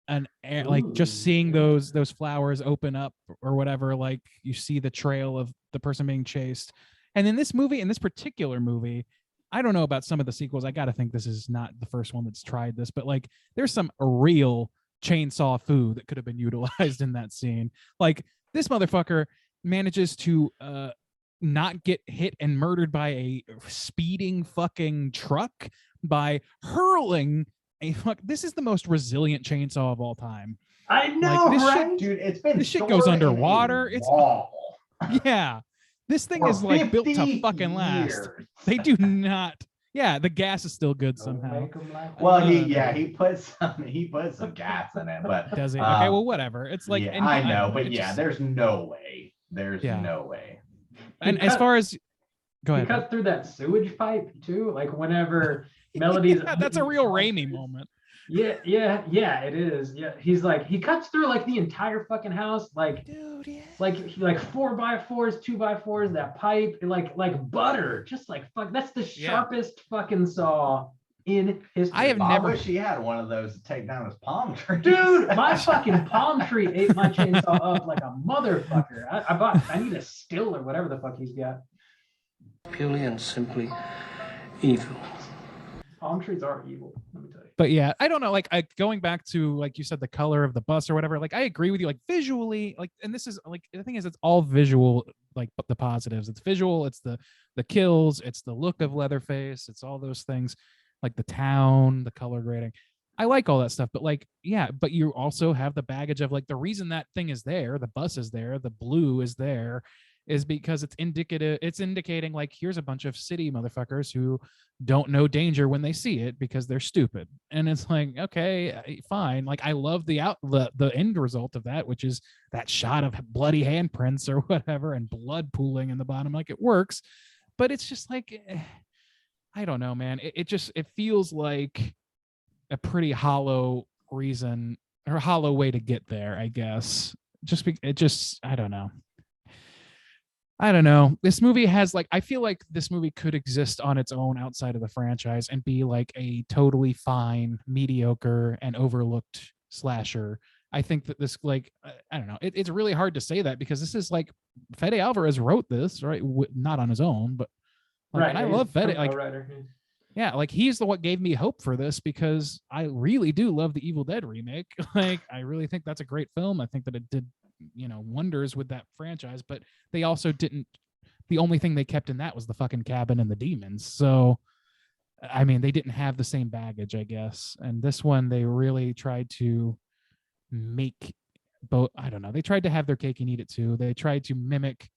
like just seeing those flowers open up or whatever, like you see the trail of the person being chased. And in this particular movie, I don't know about some of the sequels. I got to think this is not the first one that's tried this, but like there's some real chainsaw foo that could have been utilized in that scene. Like this motherfucker manages to not get hit and murdered by a speeding fucking truck by hurling this is the most resilient chainsaw of all time. I know, like, right? Shit, dude, it's been this shit goes underwater. It's yeah. This thing is like built to fucking last. They do not. Yeah, the gas is still good somehow. Well, he put some gas in it, but does it? Okay, well, whatever. It's like I know, but yeah, there's no way. There's no way. And as far as go ahead, he cut through that sewage pipe too. Like whenever Melody's that's a real Raimi moment. Yeah, it is. Yeah, he's like he cuts through like the entire fucking house, like dude, yeah. like 4x4s, 2x4s, that pipe, like butter, just like fuck. That's the sharpest fucking saw in history. I wish he had one of those to take down his palm tree. Dude, my fucking palm tree ate my chainsaw up like a motherfucker. I need a still or whatever the fuck he's got. Purely and simply evil. Palm trees are evil, let me tell you. But yeah, I don't know. Like going back to like you said, the color of the bus or whatever. Like I agree with you. Like visually, like, and this is like the thing is, it's all visual. Like the positives. It's visual. It's the kills. It's the look of Leatherface. It's all those things. Like the town, the color grading. I like all that stuff. But like, yeah. But you also have the baggage of like the reason that thing is there. The bus is there. The blue is there. Is because it's indicating like here's a bunch of city motherfuckers who don't know danger when they see it because they're stupid. And it's like, okay, fine. Like I love the end result of that, which is that shot of bloody handprints or whatever and blood pooling in the bottom. Like it works, but it's just like, I don't know, man. It feels like a pretty hollow reason or hollow way to get there, I guess. I don't know. This movie has like, I feel like this movie could exist on its own outside of the franchise and be like a totally fine, mediocre and overlooked slasher. I think that this like, I don't know. It's really hard to say that because this is like Fede Alvarez wrote this, right? Not on his own, but like, right. And I love Fede. Like, yeah, like he's the what gave me hope for this because I really do love the Evil Dead remake. Like, I really think that's a great film. I think that it did wonders with that franchise, but they also didn't. The only thing they kept in that was the fucking cabin and the demons. So, I mean, they didn't have the same baggage, I guess. And this one, they really tried to make both. I don't know. They tried to have their cake and eat it too. They tried to mimic,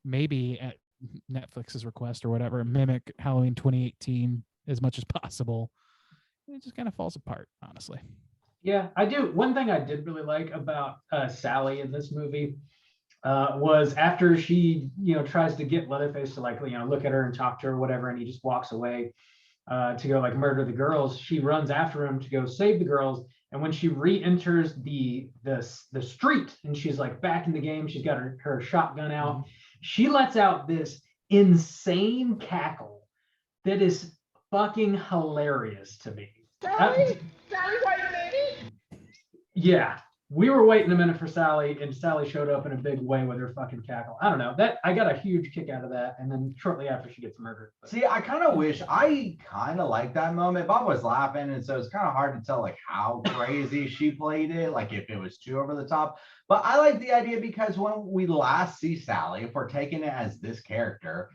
maybe at Netflix's request or whatever, mimic Halloween 2018 as much as possible. It just kind of falls apart, honestly. Yeah, I do. One thing I did really like about Sally in this movie was after she, tries to get Leatherface to like, look at her and talk to her, or whatever, and he just walks away to go like murder the girls. She runs after him to go save the girls. And when she re-enters the street and she's like back in the game, she's got her shotgun out. She lets out this insane cackle that is fucking hilarious to me. Sally, wait a minute. Yeah, we were waiting a minute for Sally, and Sally showed up in a big way with her fucking cackle. I don't know, that I got a huge kick out of that. And then shortly after, she gets murdered. But See, I kind of like that moment. Bob was laughing, and so it's kind of hard to tell like how crazy she played it, like if it was too over the top. But I like the idea because when we last see Sally, if we're taking it as this character,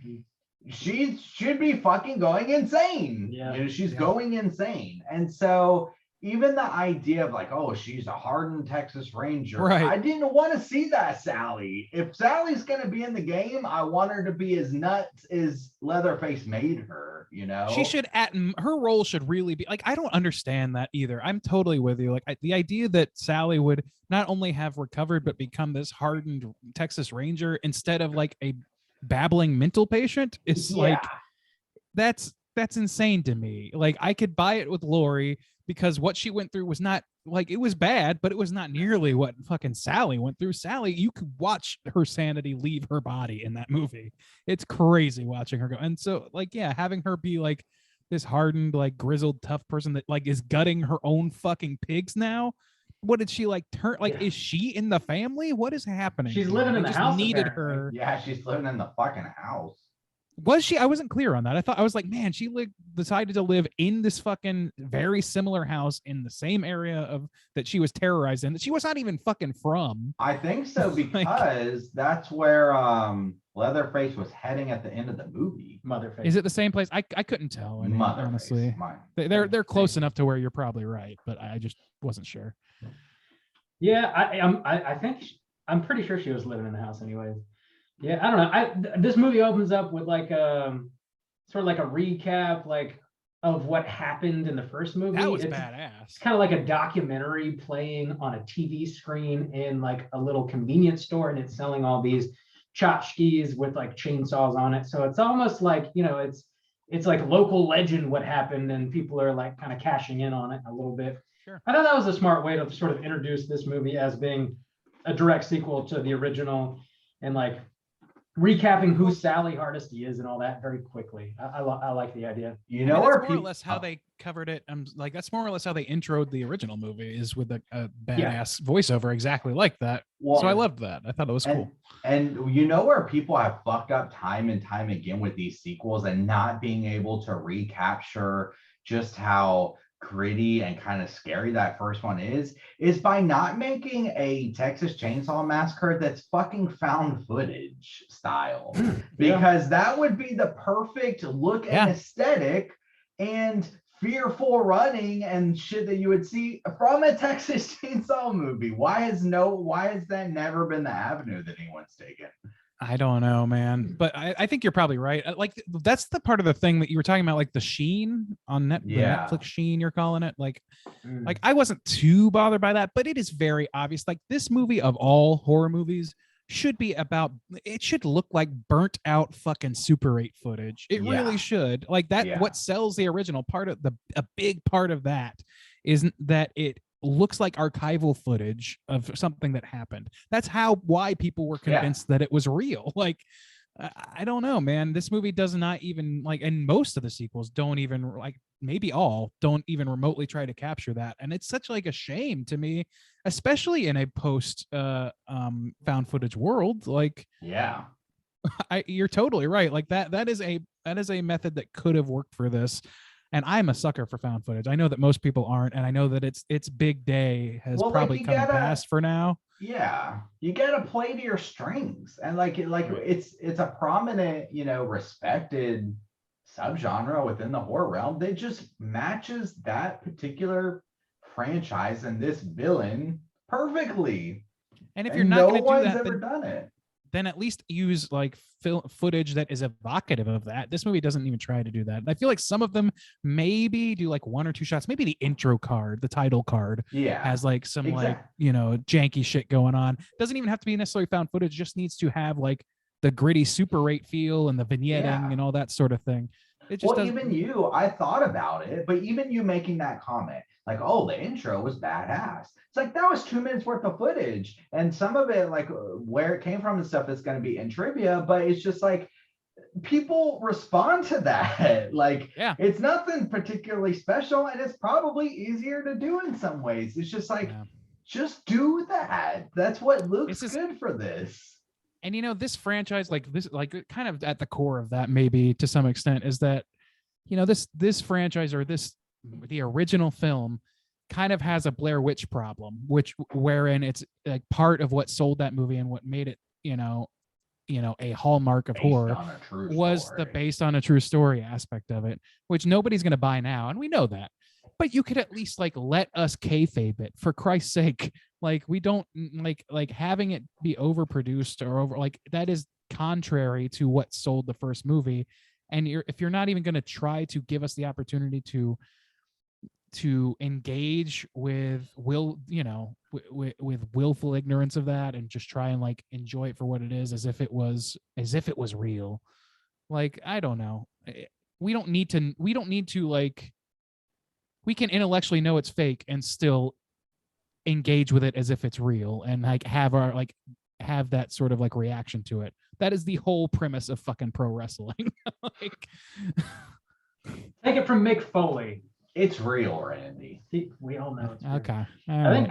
she should be fucking going insane. Yeah. She's going insane. And so even the idea of like, oh, she's a hardened Texas Ranger. Right. I didn't want to see that Sally. If Sally's going to be in the game, I want her to be as nuts as Leatherface made her, She should, her role should really be like, I don't understand that either. I'm totally with you. Like the idea that Sally would not only have recovered, but become this hardened Texas Ranger instead of like a babbling mental patient is like, that's insane to me. Like I could buy it with Lori because what she went through was not like, it was bad, but it was not nearly what fucking Sally went through. Sally, you could watch her sanity leave her body in that movie. It's crazy watching her go. And so like, yeah, having her be like this hardened, like grizzled, tough person that like is gutting her own fucking pigs now. What did she like turn? Like, is she in the family? What is happening? She's living in the house. Needed her. Yeah, she's living in the fucking house. Was she? I wasn't clear on that. I was like, man, she decided to live in this fucking very similar house in the same area of that she was terrorized in, that she was not even fucking from. I think so, because that's where Leatherface was heading at the end of the movie. Motherface. Is it the same place? I couldn't tell. I mean, honestly, they're close enough to where you're probably right, but I just wasn't sure. Yeah, I think I'm pretty sure she was living in the house anyways. Yeah, I don't know. This movie opens up with like sort of like a recap like of what happened in the first movie. That was badass. It's kind of like a documentary playing on a TV screen in like a little convenience store, and it's selling all these tchotchkes with like chainsaws on it. So it's almost like, it's like local legend what happened, and people are like kind of cashing in on it a little bit. Sure. I thought that was a smart way to sort of introduce this movie as being a direct sequel to the original, and like recapping who Sally Hardesty is and all that very quickly. I like the idea. You know, that's more or less how they covered it. Like that's more or less how they introed the original movie, is with a badass voiceover exactly like that. Well, so I loved that. I thought it was cool. And you know where people have fucked up time and time again with these sequels and not being able to recapture just how gritty and kind of scary that first one is by not making a Texas Chainsaw Massacre that's fucking found footage style, because that would be the perfect look and aesthetic and fearful running and shit that you would see from a Texas Chainsaw movie. Why has that never been the avenue that anyone's taken? I don't know, man, but I think you're probably right. Like that's the part of the thing that you were talking about, like the sheen on the Netflix sheen, you're calling it. Like I wasn't too bothered by that, but it is very obvious. Like this movie of all horror movies should be about, it should look like burnt out fucking Super 8 footage. It really should. Like that, what sells the original part of a big part of that is that it looks like archival footage of something that happened. That's why people were convinced that it was real. Like, I don't know, man. This movie does not even like, and most of the sequels don't even like, maybe all don't even remotely try to capture that. And it's such like a shame to me, especially in a post found footage world. Like, you're totally right. Like that is a method that could have worked for this. And I'm a sucker for found footage. I know that most people aren't, and I know that its big day has probably come and passed for now. Yeah, you gotta play to your strengths, and it's a prominent, respected subgenre within the horror realm that just matches that particular franchise and this villain perfectly. And if you're not going to do that, ever done it. then at least use like footage that is evocative of that. This movie doesn't even try to do that. I feel like some of them maybe do like 1 or 2 shots. Maybe the intro card, the title card, has like some like, you know, janky shit going on. Doesn't even have to be necessarily found footage, just needs to have like the gritty Super 8 feel and the vignetting and all that sort of thing. It just even I thought about it, but even you making that comment, like, oh, the intro was badass. It's like that was 2 minutes worth of footage, and some of it, like where it came from and stuff, is going to be in trivia. But it's just like people respond to that. Like, it's nothing particularly special, and it's probably easier to do in some ways. It's just like, just do that. That's what looks good for this. And you know, this franchise, like this, like kind of at the core of that, maybe to some extent, is that, you know, this franchise, or the original film, kind of has a Blair Witch problem, wherein it's like part of what sold that movie and what made it, you know, a hallmark of horror was the based on a true story aspect of it, which nobody's going to buy now, and we know that. But you could at least like let us kayfabe it, for Christ's sake. Like, we don't like having it be overproduced or over, like, that is contrary to what sold the first movie. And if you're not even going to try to give us the opportunity to engage with with willful ignorance of that, and just try and like enjoy it for what it is, as if it was real. Like, I don't know. We don't need to like, we can intellectually know it's fake and still engage with it as if it's real, and like have that sort of like reaction to it. That is the whole premise of fucking pro wrestling. Like, take it from Mick Foley. It's real, Randy. We all know it's real. Okay. I think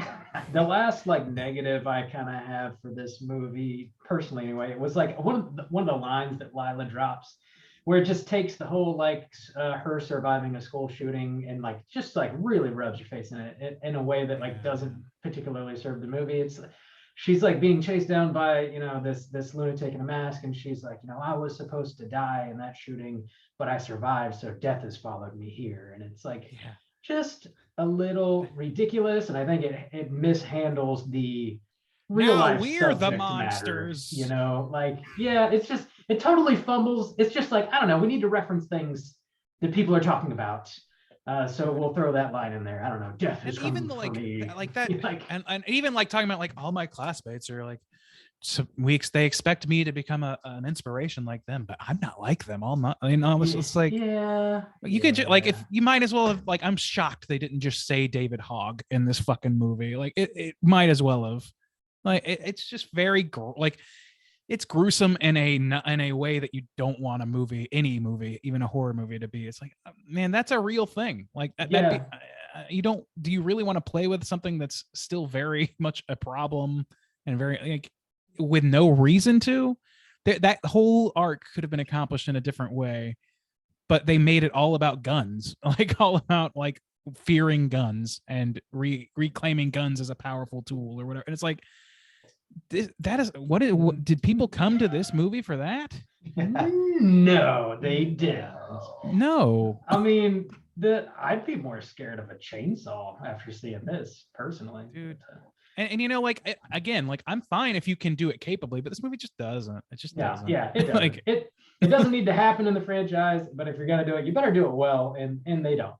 the last like negative I kind of have for this movie, personally anyway, it was like one of the lines that Lila drops, where it just takes the whole like her surviving a school shooting and like just like really rubs your face in it in a way that like doesn't particularly serve the movie. It's she's like being chased down by, you know, this lunatic in a mask, and she's like, you know, I was supposed to die in that shooting, but I survived, so death has followed me here. And it's like just a little ridiculous, and I think it mishandles the real life we're the subject monsters matter, you know, like, it's just, it totally fumbles. It's just like, I don't know, we need to reference things that people are talking about, so we'll throw that line in there. I don't know, death is even like that, like, and even like talking about like all my classmates are like, they expect me to become an inspiration like them, but I'm not like them. It's like, you could just like, if you might as well have, like, I'm shocked they didn't just say David Hogg in this fucking movie. Like, it might as well have. Like, it's just very like, it's gruesome in a way that you don't want any movie, even a horror movie, to be. It's like, man, that's a real thing. Like, do you really want to play with something that's still very much a problem and very like with no reason to? That whole arc could have been accomplished in a different way, but they made it all about guns, like all about like fearing guns and reclaiming guns as a powerful tool or whatever. And it's like, that is what did people come to this movie for that? No, they didn't. No. I mean, I'd be more scared of a chainsaw after seeing this, personally, dude. And you know, like, again, like, I'm fine if you can do it capably, but this movie just doesn't. It just doesn't. Yeah, it doesn't. Like, it doesn't need to happen in the franchise, but if you're gonna do it, you better do it well, and they don't.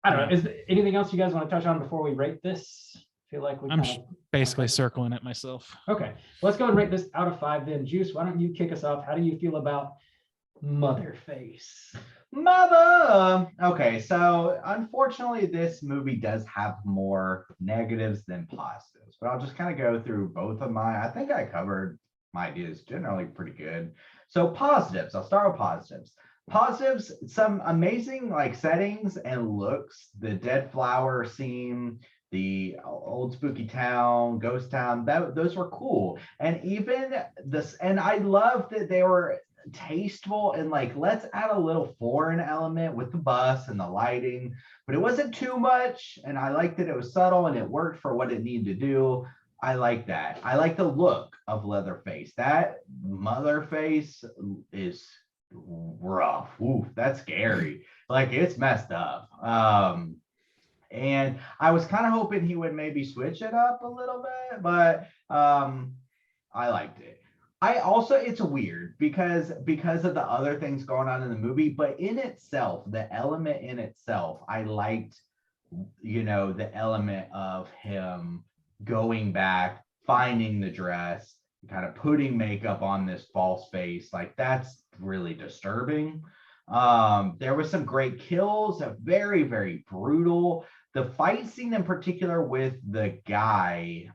I don't know. Is there anything else you guys want to touch on before we rate this? I feel like I'm basically circling it myself. Okay, let's go and rate this out of 5 then. Juice, why don't you kick us off? How do you feel about Motherface? Okay, so unfortunately this movie does have more negatives than positives, but I'll just kind of go through both of I think I covered my ideas generally pretty good. So positives, I'll start with positives. Positives, some amazing like settings and looks. The dead flower scene, the old spooky town, ghost town, those were cool. And even this, and I love that they were tasteful and like, let's add a little foreign element with the bus and the lighting, but it wasn't too much. And I liked that it was subtle and it worked for what it needed to do. I like that. I like the look of Leatherface. That Motherface is rough. Ooh, that's scary. Like, it's messed up. And I was kind of hoping he would maybe switch it up a little bit, but I liked it. I also, it's weird because of the other things going on in the movie, but in itself, the element in itself, I liked, the element of him going back, finding the dress, kind of putting makeup on this false face. Like, that's really disturbing. There was some great kills, very, very brutal. The fight scene in particular with the guy,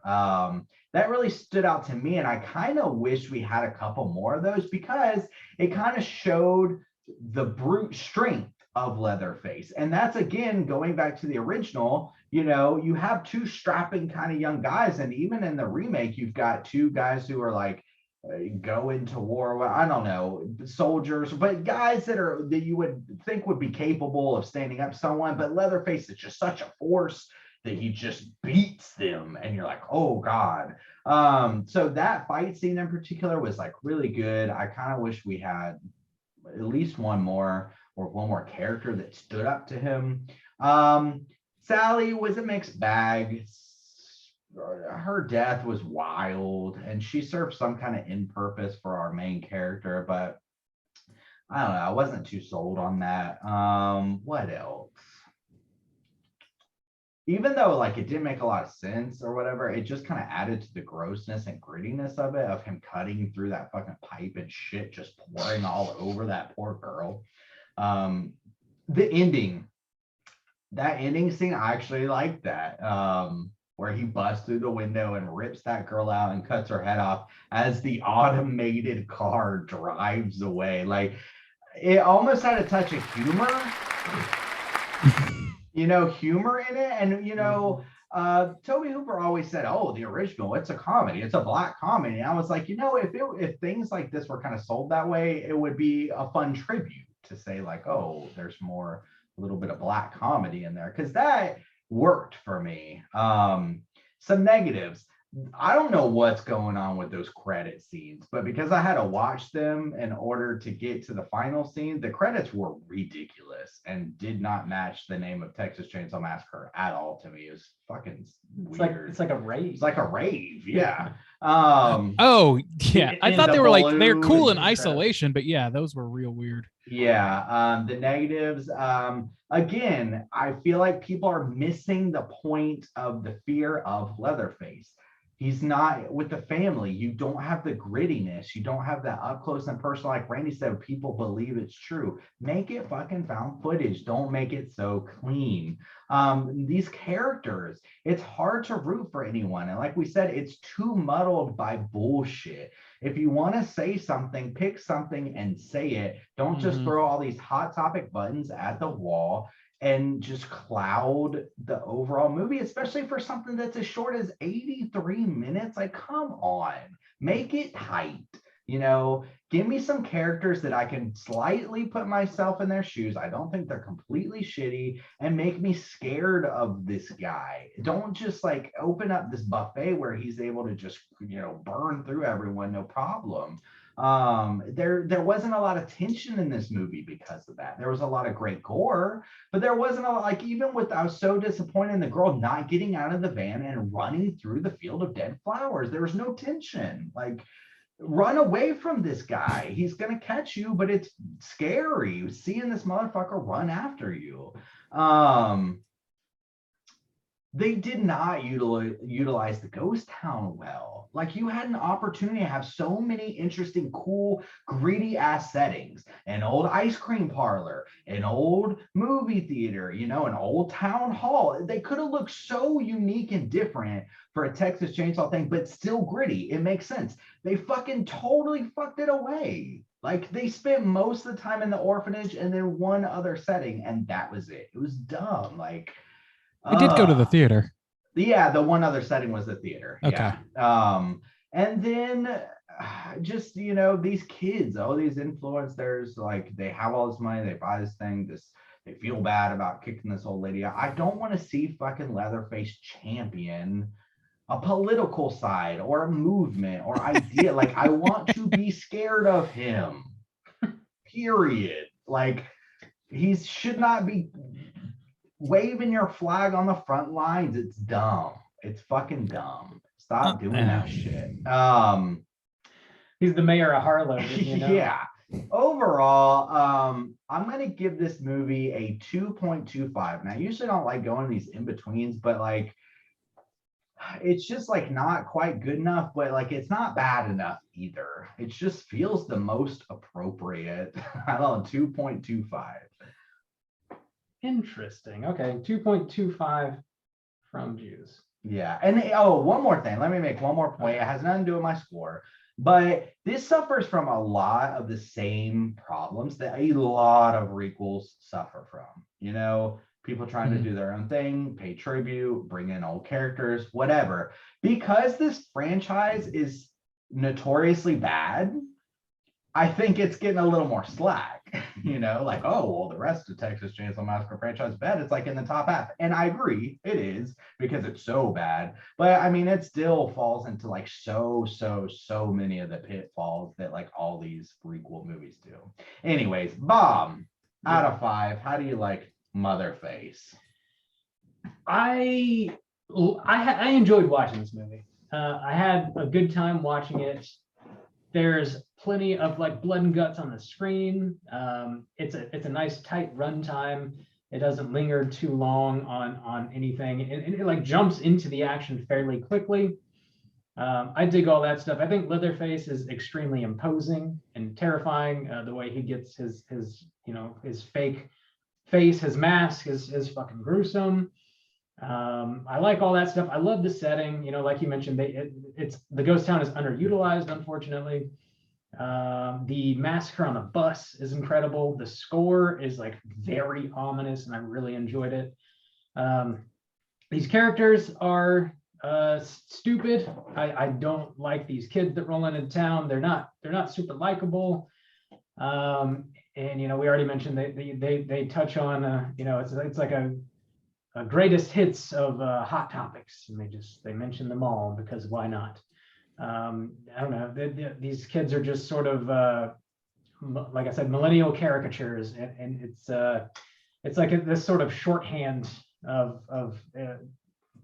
that really stood out to me. And I kind of wish we had a couple more of those because it kind of showed the brute strength of Leatherface. And that's, again, going back to the original, you have two strapping kind of young guys. And even in the remake, you've got two guys who are like, go into war, I don't know, soldiers, but guys that you would think would be capable of standing up to someone, but Leatherface is just such a force that he just beats them, and you're like, oh god. So that fight scene in particular was like really good. I kind of wish we had at least one more character that stood up to him. Sally was a mixed bag. Her death was wild, and she served some kind of end purpose for our main character, but I don't know, I wasn't too sold on that. What else? Even though like it didn't make a lot of sense or whatever, it just kind of added to the grossness and grittiness of it, of him cutting through that fucking pipe and shit just pouring all over that poor girl. The ending, that ending scene, I actually liked that. Where he busts through the window and rips that girl out and cuts her head off as the automated car drives away. Like, it almost had a touch of humor, humor in it. And, Tobe Hooper always said, oh, the original, it's a comedy. It's a black comedy. And I was like, if things like this were kind of sold that way, it would be a fun tribute to say like, oh, there's a little bit of black comedy in there. Because that worked for me. Some negatives. I don't know what's going on with those credit scenes, but because I had to watch them in order to get to the final scene, the credits were ridiculous and did not match the name of Texas Chainsaw Massacre at all to me. It was fucking weird. It's like a rave. It's like a rave, yeah. Oh yeah, I thought they were like, they're cool in and isolation, but yeah, those were real weird. Yeah, the negatives, again, I feel like people are missing the point of the fear of Leatherface. He's not with the family. You don't have the grittiness. You don't have that up close and personal. Like Randy said, people believe it's true. Make it fucking found footage. Don't make it so clean. These characters, it's hard to root for anyone. And like we said, it's too muddled by bullshit. If you want to say something, pick something and say it. Don't just throw all these hot topic buttons at the wall and just cloud the overall movie, especially for something that's as short as 83 minutes. Like, come on, make it tight. Give me some characters that I can slightly put myself in their shoes. I don't think they're completely shitty, and make me scared of this guy. Don't just like open up this buffet where he's able to just, burn through everyone, no problem. There wasn't a lot of tension in this movie because of that. There was a lot of great gore, but there wasn't a lot, like, even with, I was so disappointed in the girl not getting out of the van and running through the field of dead flowers. There was no tension. Like, run away from this guy. He's gonna catch you, but it's scary seeing this motherfucker run after you. They did not utilize the ghost town well. Like, you had an opportunity to have so many interesting, cool, greedy ass settings. An old ice cream parlor, an old movie theater, an old town hall. They could have looked so unique and different for a Texas Chainsaw thing, but still gritty. It makes sense. They fucking totally fucked it away. Like, they spent most of the time in the orphanage and then one other setting, and that was it. It was dumb. Like, I did go to the theater. Yeah, the one other setting was the theater. Okay. Yeah. And then just, these kids, these influencers, like, they have all this money, they buy this thing, they feel bad about kicking this old lady out. I don't want to see fucking Leatherface champion a political side or a movement or idea. Like, I want to be scared of him. Period. Like, he should not be waving your flag on the front lines. It's dumb. It's fucking dumb. Stop doing that shit. He's the mayor of Harlow. You know? Yeah. Overall, I'm gonna give this movie a 2.25. Now, I usually don't like going these in betweens, but like it's just like not quite good enough, but like it's not bad enough either. It just feels the most appropriate. I don't know, 2.25. Interesting. Okay, 2.25 from Jews. Yeah, and one more thing. Let me make one more point. It has nothing to do with my score, but this suffers from a lot of the same problems that a lot of requels suffer from. You know, people trying to do their own thing, pay tribute, bring in old characters, whatever. Because this franchise is notoriously bad, I think it's getting a little more slack. You know, like, oh, well, the rest of Texas Chainsaw Massacre franchise bad. It's like in the top half. And I agree, it is because it's so bad. But I mean, it still falls into like so many of the pitfalls that like all these prequel movies do. Anyways, Bob, out of 5, how do you like Motherface? I enjoyed watching this movie. I had a good time watching it. There's plenty of like blood and guts on the screen. It's a nice tight runtime. It doesn't linger too long on anything, and it like jumps into the action fairly quickly. I dig all that stuff. I think Leatherface is extremely imposing and terrifying. The way he gets his his fake face, his mask is fucking gruesome. I like all that stuff. I love the setting. You know, like you mentioned, it's the ghost town is underutilized, unfortunately. The massacre on the bus is incredible. The score is like very ominous, and I really enjoyed it. These characters are stupid. I don't like these kids that roll into town. They're not super likable. And you know, we already mentioned they touch on it's like a greatest hits of hot topics, and they mention them all because why not? I don't know. These kids are just sort of like I said, millennial caricatures, and it's like this sort of shorthand of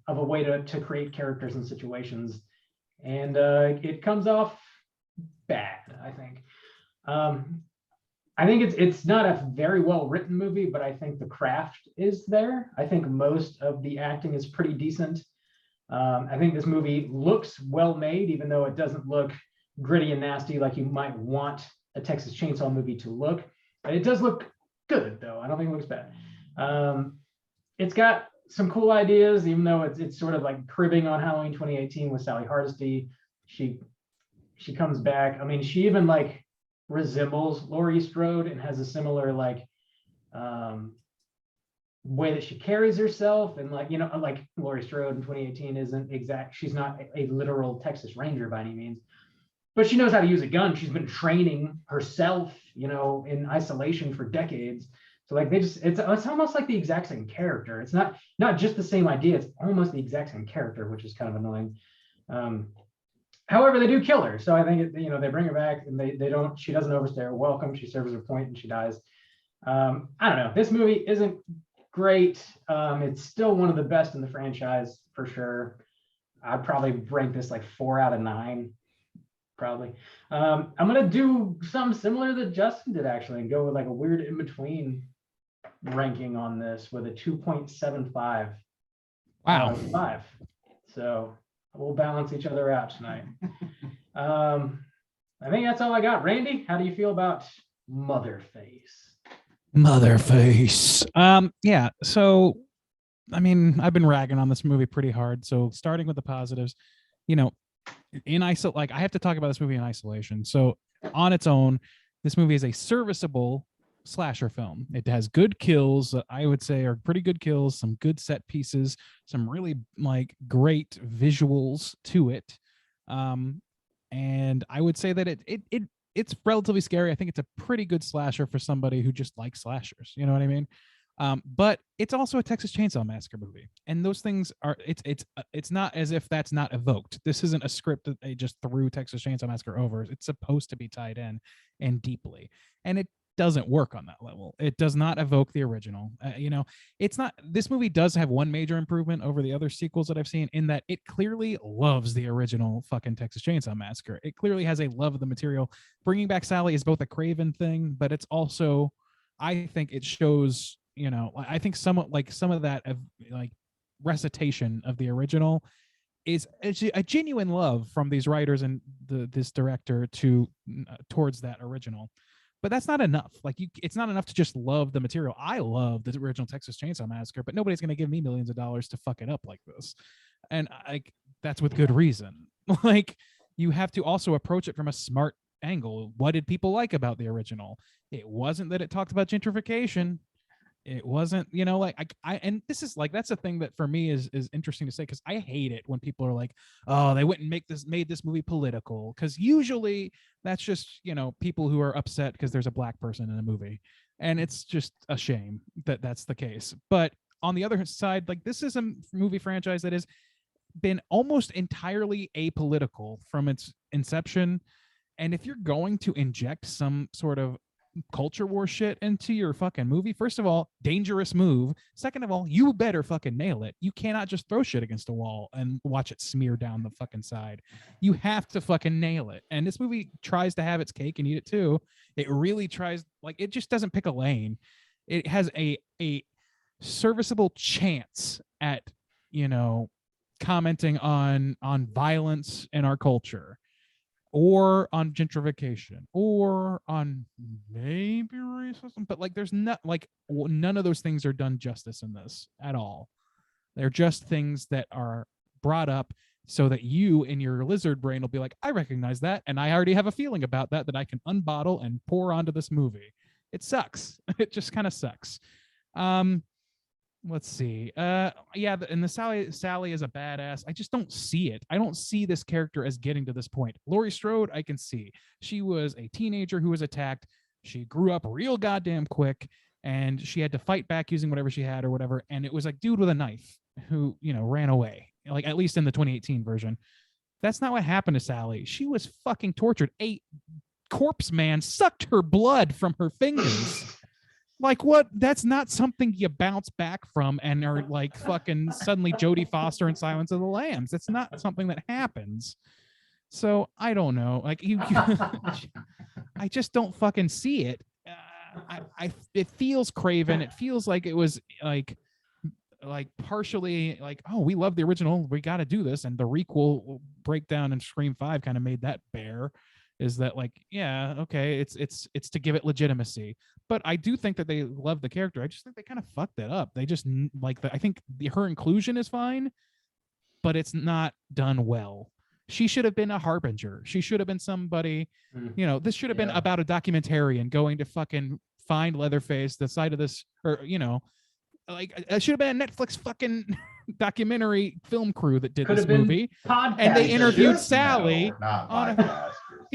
a way to create characters and situations, and it comes off bad, I think. I think it's not a very well written movie, but I think the craft is there. I think most of the acting is pretty decent. I think this movie looks well made, even though it doesn't look gritty and nasty like you might want a Texas Chainsaw movie to look. But it does look good, though. I don't think it looks bad. It's got some cool ideas, even though it's sort of like cribbing on Halloween 2018 with Sally Hardesty. She comes back. I mean, she even like resembles Laurie Strode and has a similar like way that she carries herself, and like, you know, like Laurie Strode in 2018 isn't exact. She's not a literal Texas Ranger by any means, but she knows how to use a gun. She's been training herself, you know, in isolation for decades. So like it's almost like the exact same character. It's not just the same idea. It's almost the exact same character, which is kind of annoying. However, they do kill her. So I think they bring her back, and she doesn't overstay her welcome. She serves her point and she dies. I don't know. This movie isn't great. It's still one of the best in the franchise for sure. I'd probably rank this like 4 out of 9, probably. I'm gonna do something similar that Justin did actually, and go with like a weird in between ranking on this with a 2.75. Wow. 5. So we'll balance each other out tonight. I think that's all I got. Randy, how do you feel about Motherface? Motherface. Yeah. So, I mean, I've been ragging on this movie pretty hard. So, starting with the positives, you know, I have to talk about this movie in isolation. So, on its own, this movie is a serviceable slasher film. It has good kills that I would say are pretty good kills, some good set pieces, some really like great visuals to it. And I would say that it's relatively scary. I think it's a pretty good slasher for somebody who just likes slashers. You know what I mean? But it's also a Texas Chainsaw Massacre movie, and those things are it's not as if that's not evoked. This isn't a script that they just threw Texas Chainsaw Massacre over. It's supposed to be tied in and deeply, and doesn't work on that level. It does not evoke the original. It's not. This movie does have one major improvement over the other sequels that I've seen in that it clearly loves the original fucking Texas Chainsaw Massacre. It clearly has a love of the material. Bringing back Sally is both a Craven thing, but it's also, I think it shows. I think some of that like recitation of the original is a genuine love from these writers and this director towards that original. But that's not enough. It's not enough to just love the material. I love the original Texas Chainsaw Massacre, but nobody's going to give me millions of dollars to fuck it up like this. And that's with good reason. You have to also approach it from a smart angle. What did people like about the original? It wasn't that it talked about gentrification. It wasn't, and this is that's a thing that for me is interesting to say, because I hate it when people are like, oh, they went and made this movie political, because usually that's just people who are upset because there's a black person in a movie, and it's just a shame that that's the case. But on the other side, this is a movie franchise that has been almost entirely apolitical from its inception, and if you're going to inject some sort of culture war shit into your fucking movie, first of all, dangerous move. Second of all, you better fucking nail it. You cannot just throw shit against a wall and watch it smear down the fucking side. You have to fucking nail it. And this movie tries to have its cake and eat it too. It really tries, it just doesn't pick a lane. It has a serviceable chance at, commenting on violence in our culture, or on gentrification, or on maybe racism, but there's not none of those things are done justice in this at all. They're just things that are brought up so that you in your lizard brain will be like, I recognize that, and I already have a feeling about that I can unbottle and pour onto this movie. It sucks. It just kind of sucks. Let's see. And the Sally is a badass. I just don't see it. I don't see this character as getting to this point. Laurie Strode, I can see. She was a teenager who was attacked. She grew up real goddamn quick, and she had to fight back using whatever she had or whatever. And it was dude with a knife who, ran away. At least in the 2018 version. That's not what happened to Sally. She was fucking tortured. A corpse man sucked her blood from her fingers. What? That's not something you bounce back from and are fucking suddenly Jodie Foster in Silence of the Lambs. That's not something that happens. So I don't know. I just don't fucking see it. It feels Craven. It feels like it was partially oh, we love the original, we got to do this, and the requel breakdown in Scream 5 kind of made that bare. Is that yeah, okay, it's to give it legitimacy. But I do think that they love the character. I just think they kind of fucked it up. They just I think her inclusion is fine, but it's not done well. She should have been a harbinger. She should have been somebody, this should have been about a documentarian going to fucking find Leatherface, the side of this, or it should have been a Netflix fucking documentary film crew that did this movie, and they interviewed Sally on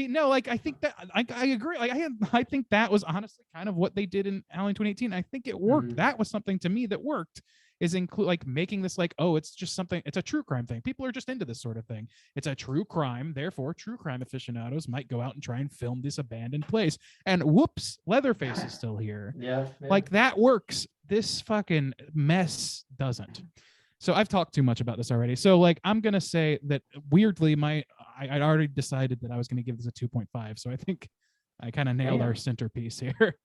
I think that I agree. I think that was honestly kind of what they did in Halloween 2018. I think it worked. That was something to me that worked, is include making this oh, it's just something, it's a true crime thing. People are just into this sort of thing. It's a true crime, therefore true crime aficionados might go out and try and film this abandoned place, and whoops, Leatherface is still here. Yeah. That works. This fucking mess doesn't. So I've talked too much about this already. So I'm going to say that weirdly, I already decided that I was going to give this a 2.5. So I think I kind of nailed our centerpiece here.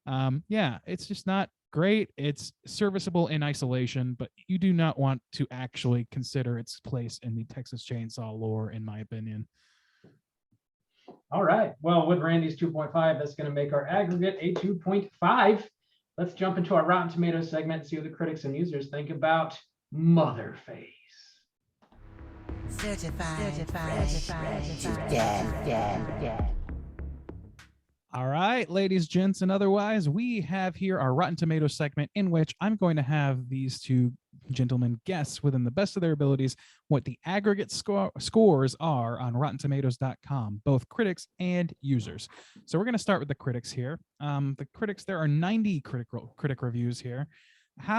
It's just not great. It's serviceable in isolation, but you do not want to actually consider its place in the Texas Chainsaw lore, in my opinion. All right. Well, with Randy's 2.5, that's going to make our aggregate a 2.5. Let's jump into our Rotten Tomatoes segment and see what the critics and users think about Motherface. Certified. All right, ladies, gents, and otherwise, we have here our Rotten Tomatoes segment, in which I'm going to have these two gentlemen guess within the best of their abilities what the aggregate scores are on RottenTomatoes.com, both critics and users. So we're going to start with the critics here. The critics, there are 90 critic reviews here.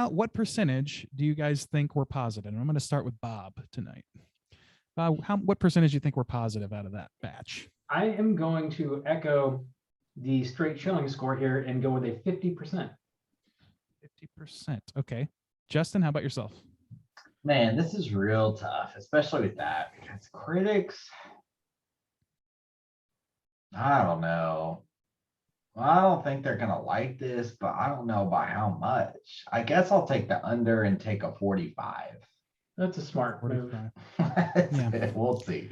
What percentage do you guys think were positive? And I'm going to start with Bob tonight. Bob, what percentage do you think were positive out of that batch? I am going to echo the straight chilling score here and go with a 50%. 50%. Okay. Justin, how about yourself? Man, this is real tough, especially with that, because critics, I don't know. I don't think they're gonna like this, but I don't know by how much. I guess I'll take the under and take a 45. That's a smart move. 45. Yeah. We'll see.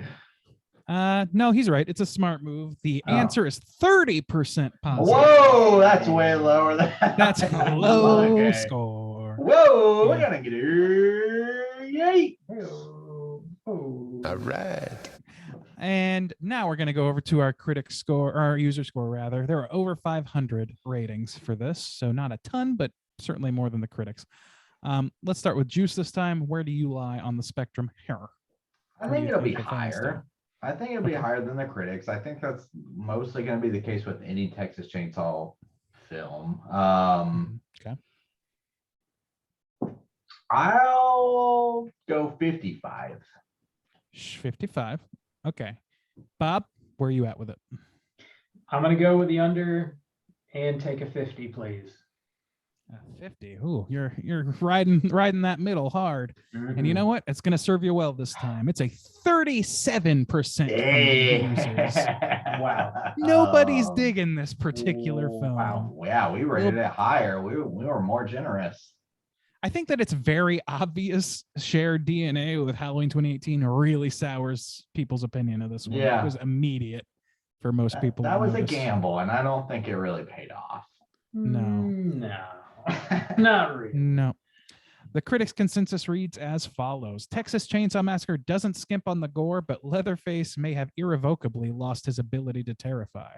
No, he's right. It's a smart move. The Oh. answer is 30% positive. Whoa, that's way lower than That's a low Okay. score. Whoa, we're Yeah. gonna get it. Yay. All right. And now we're going to go over to our critic score, or our user score rather. There are over 500 ratings for this, so not a ton, but certainly more than the critics. Let's start with Juice this time. Where do you lie on the spectrum here? I Where do think you it'll be the fans higher. I think it'll be Okay. higher than the critics. I think that's mostly going to be the case with any Texas Chainsaw film. Okay. I'll go 55. 55. Okay. Bob, where are you at with it? I'm going to go with the under and take a 50, please. 50. Ooh, you're riding that middle hard. And you know what? It's going to serve you well this time. It's a 37% from the users. Wow. Nobody's digging this particular film. Wow. Yeah, we rated it higher. We were more generous. I think that it's very obvious shared DNA with Halloween 2018 really sours people's opinion of this one. Yeah. It was immediate for most people. That to was a notice. gamble, and I don't think it really paid off. No, not really. No. The critics' consensus reads as follows. Texas Chainsaw Massacre doesn't skimp on the gore, but Leatherface may have irrevocably lost his ability to terrify.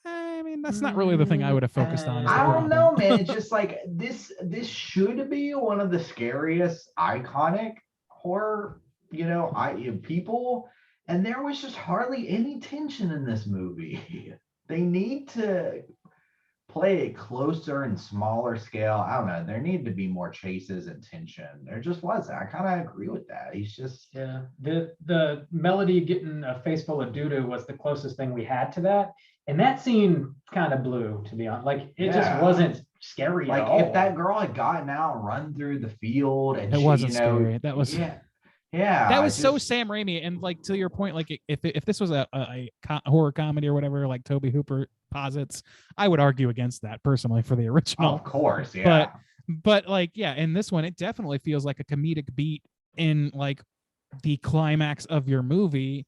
I mean, that's not really the thing I would have focused on. As the I don't problem. know, man. It's just like this should be one of the scariest iconic horror, people. And there was just hardly any tension in this movie. They need to play it closer and smaller scale. I don't know. There needed to be more chases and tension. There just wasn't. I kind of agree with that. He's just the melody getting a face full of doo-doo was the closest thing we had to that. And that scene kind of blew, to be honest. Like it just wasn't scary like at all. if that girl had gotten out and run through the field and It she, wasn't scary. That was that was so Sam Raimi. And like to your point, like if this was a horror comedy or whatever, like Tobe Hooper posits, I would argue against that personally for the original. Of course, yeah. But like, yeah, in this one, it definitely feels like a comedic beat in like the climax of your movie.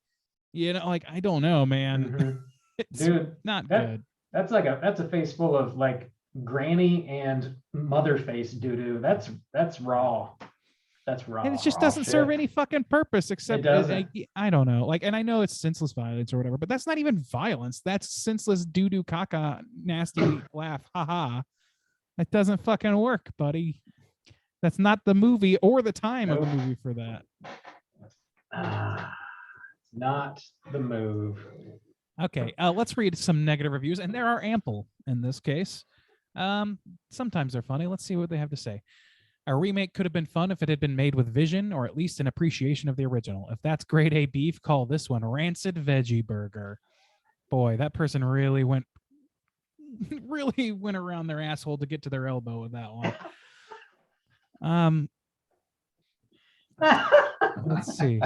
Like I don't know, man. Mm-hmm. It's Dude, not good. That's a face full of like granny and mother face doo-doo. That's raw. That's raw. And it just raw doesn't serve shit. any fucking purpose except I don't know. Like, and I know it's senseless violence or whatever, but that's not even violence. That's senseless doo-doo caca nasty laugh. Haha. That doesn't fucking work, buddy. That's not the movie or the time of the movie for that. Not the move. Okay, let's read some negative reviews, and there are ample in this case. Sometimes they're funny. Let's see what they have to say. A remake could have been fun if it had been made with vision or at least an appreciation of the original. If that's grade A beef, call this one rancid veggie burger. Boy, that person really went around their asshole to get to their elbow with that one. Let's see.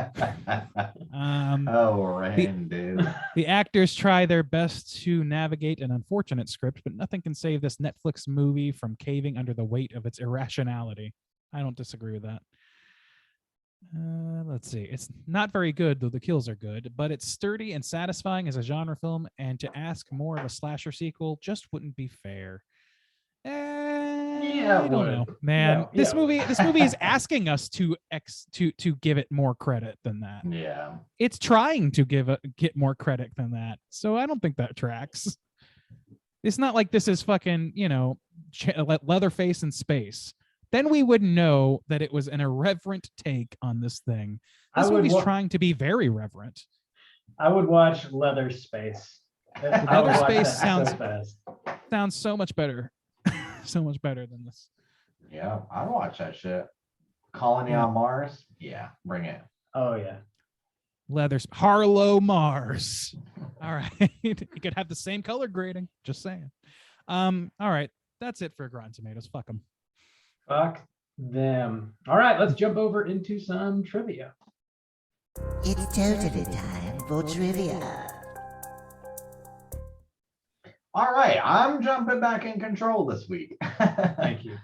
Dude. The actors try their best to navigate an unfortunate script, but nothing can save this Netflix movie from caving under the weight of its irrationality. I don't disagree with that. Let's see. It's not very good, though the kills are good, but it's sturdy and satisfying as a genre film, and to ask more of a slasher sequel just wouldn't be fair. I don't know, man. This movie is asking us to give it more credit than that. Yeah, it's trying to get more credit than that. So I don't think that tracks. It's not like this is fucking Leatherface in space. Then we would know that it was an irreverent take on this thing. This movie's trying to be very reverent. I would watch Leatherface. Leatherface sounds so much better. So much better than this. Yeah, I'd watch that shit. Colony on Mars. Yeah, bring it. Oh yeah. Harlow Mars. All right. You could have the same color grading. Just saying. All right. That's it for Rotten Tomatoes. Fuck them. Fuck them. All right, let's jump over into some trivia. It's totally time for trivia. All right, I'm jumping back in control this week. Thank you.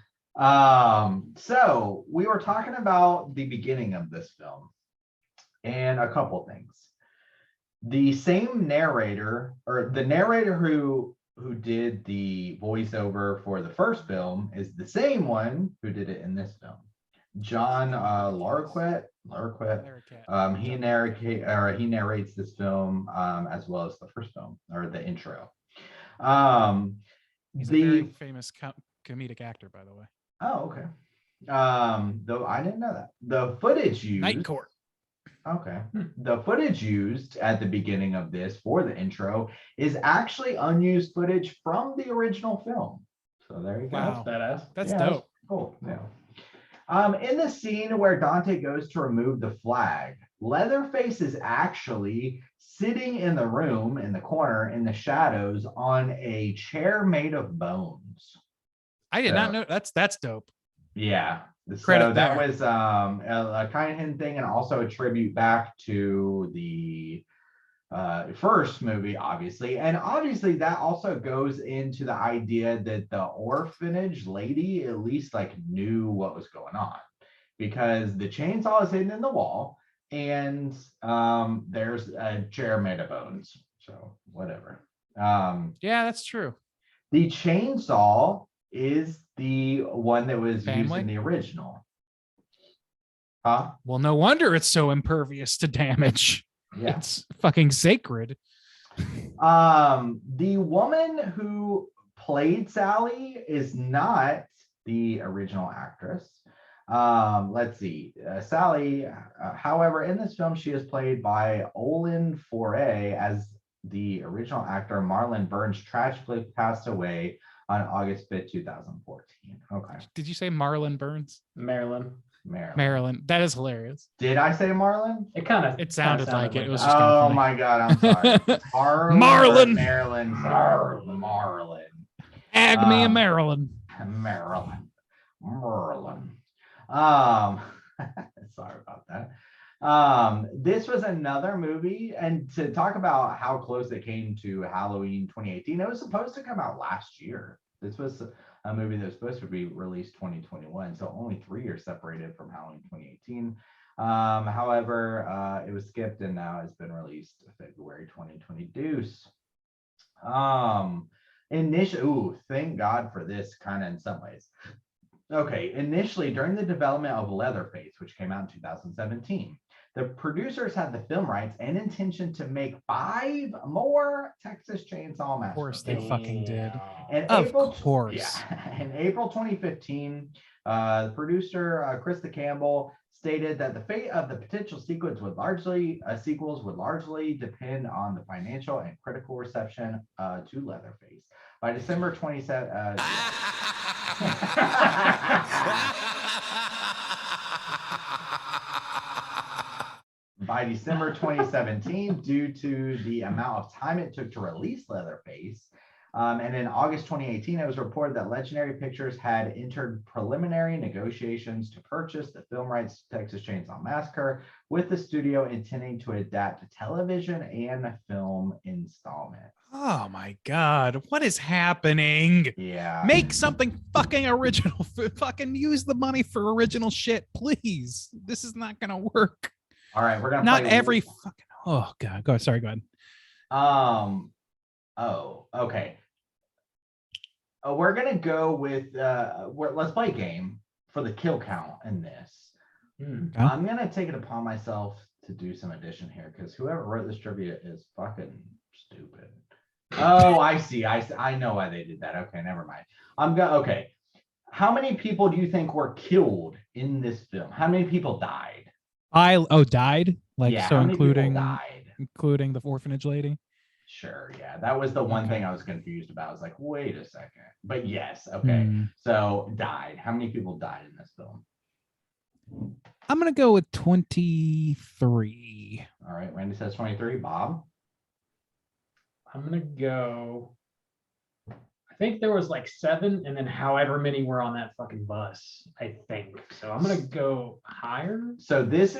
So we were talking about the beginning of this film and a couple things. The same narrator, or the narrator who did the voiceover for the first film, is the same one who did it in this film. John Larroquette. He narrates this film as well as the first film, or the intro. He's a very famous comedic actor, by the way. Oh, okay. Though I didn't know that. The footage used. Night Court. Okay. The footage used at the beginning of this for the intro is actually unused footage from the original film. So there you go. Wow. That's badass. That's Yeah, dope. Cool. Yeah. In the scene where Dante goes to remove the flag, Leatherface is actually sitting in the room in the corner in the shadows on a chair made of bones. I did not know. That's dope. Yeah. Credit So that there. was a kind of hidden thing, and also a tribute back to the first movie, obviously. And obviously that also goes into the idea that the orphanage lady at least like knew what was going on, because the chainsaw is hidden in the wall, and there's a chair made of bones. So whatever. Yeah, that's true. The chainsaw is the one that was used Family? in the original. Huh? Well, no wonder it's so impervious to damage. Yeah. It's fucking sacred. The woman who played Sally is not the original actress. Let's see. Sally, however, in this film, she is played by Olin Foray, as the original actor Marlon Burns tragically passed away on August 5th, 2014. Okay. Did you say Marlon Burns? Maryland. Maryland. That is hilarious. Did I say Marlon? It sounded like it. It was just Oh funny. my God, I'm sorry. Marlon. Maryland. Marlon. Agni and Maryland. Merlin. Sorry about that. This was another movie, and to talk about how close it came to Halloween 2018, it was supposed to come out last year. This was a movie that was supposed to be released 2021, so only 3 years separated from Halloween 2018. However, it was skipped, and now it's been released February 2022. Thank God for this, kind of in some ways. Okay, initially during the development of Leatherface, which came out in 2017, the producers had the film rights and intention to make 5 more Texas Chainsaw Massacre. Of course they fucking did. In Of April, course. Yeah, in April 2015, the producer Krista Campbell stated that the fate of the potential sequels would largely depend on the financial and critical reception to Leatherface. By December 27, by December 2017, due to the amount of time it took to release Leatherface. And in August 2018, it was reported that Legendary Pictures had entered preliminary negotiations to purchase the film rights to Texas Chainsaw Massacre, with the studio intending to adapt to television and film installments. Oh my God. What is happening? Yeah. Make something fucking original. Fucking use the money for original shit, please. This is not going to work. All right, we're gonna Not play every fucking. Oh God. Go ahead. Sorry. Go ahead. Oh, okay. We're gonna go with let's play a game for the kill count in this. Okay. I'm gonna take it upon myself to do some addition here, because whoever wrote this trivia is fucking stupid. Oh, I see. I know why they did that. Okay, never mind. Okay. How many people do you think were killed in this film? How many people died? Died? Like, Yeah, so how many people including died? the orphanage lady? Sure, yeah. That was the one Okay. thing I was confused about. I was like, wait a second. But yes, okay. So died. How many people died in this film? I'm gonna go with 23. All right, Randy says 23. Bob? I'm gonna go. I think there was like 7, and then however many were on that fucking bus. I think so. I'm gonna go higher. So this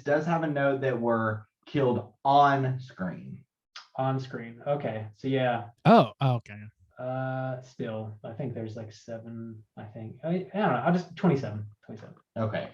does have a note that were killed on screen. On screen. Okay. So yeah. Oh, okay. Still, I think there's like 7. I think. I don't know. I'll just 27. 27. Okay.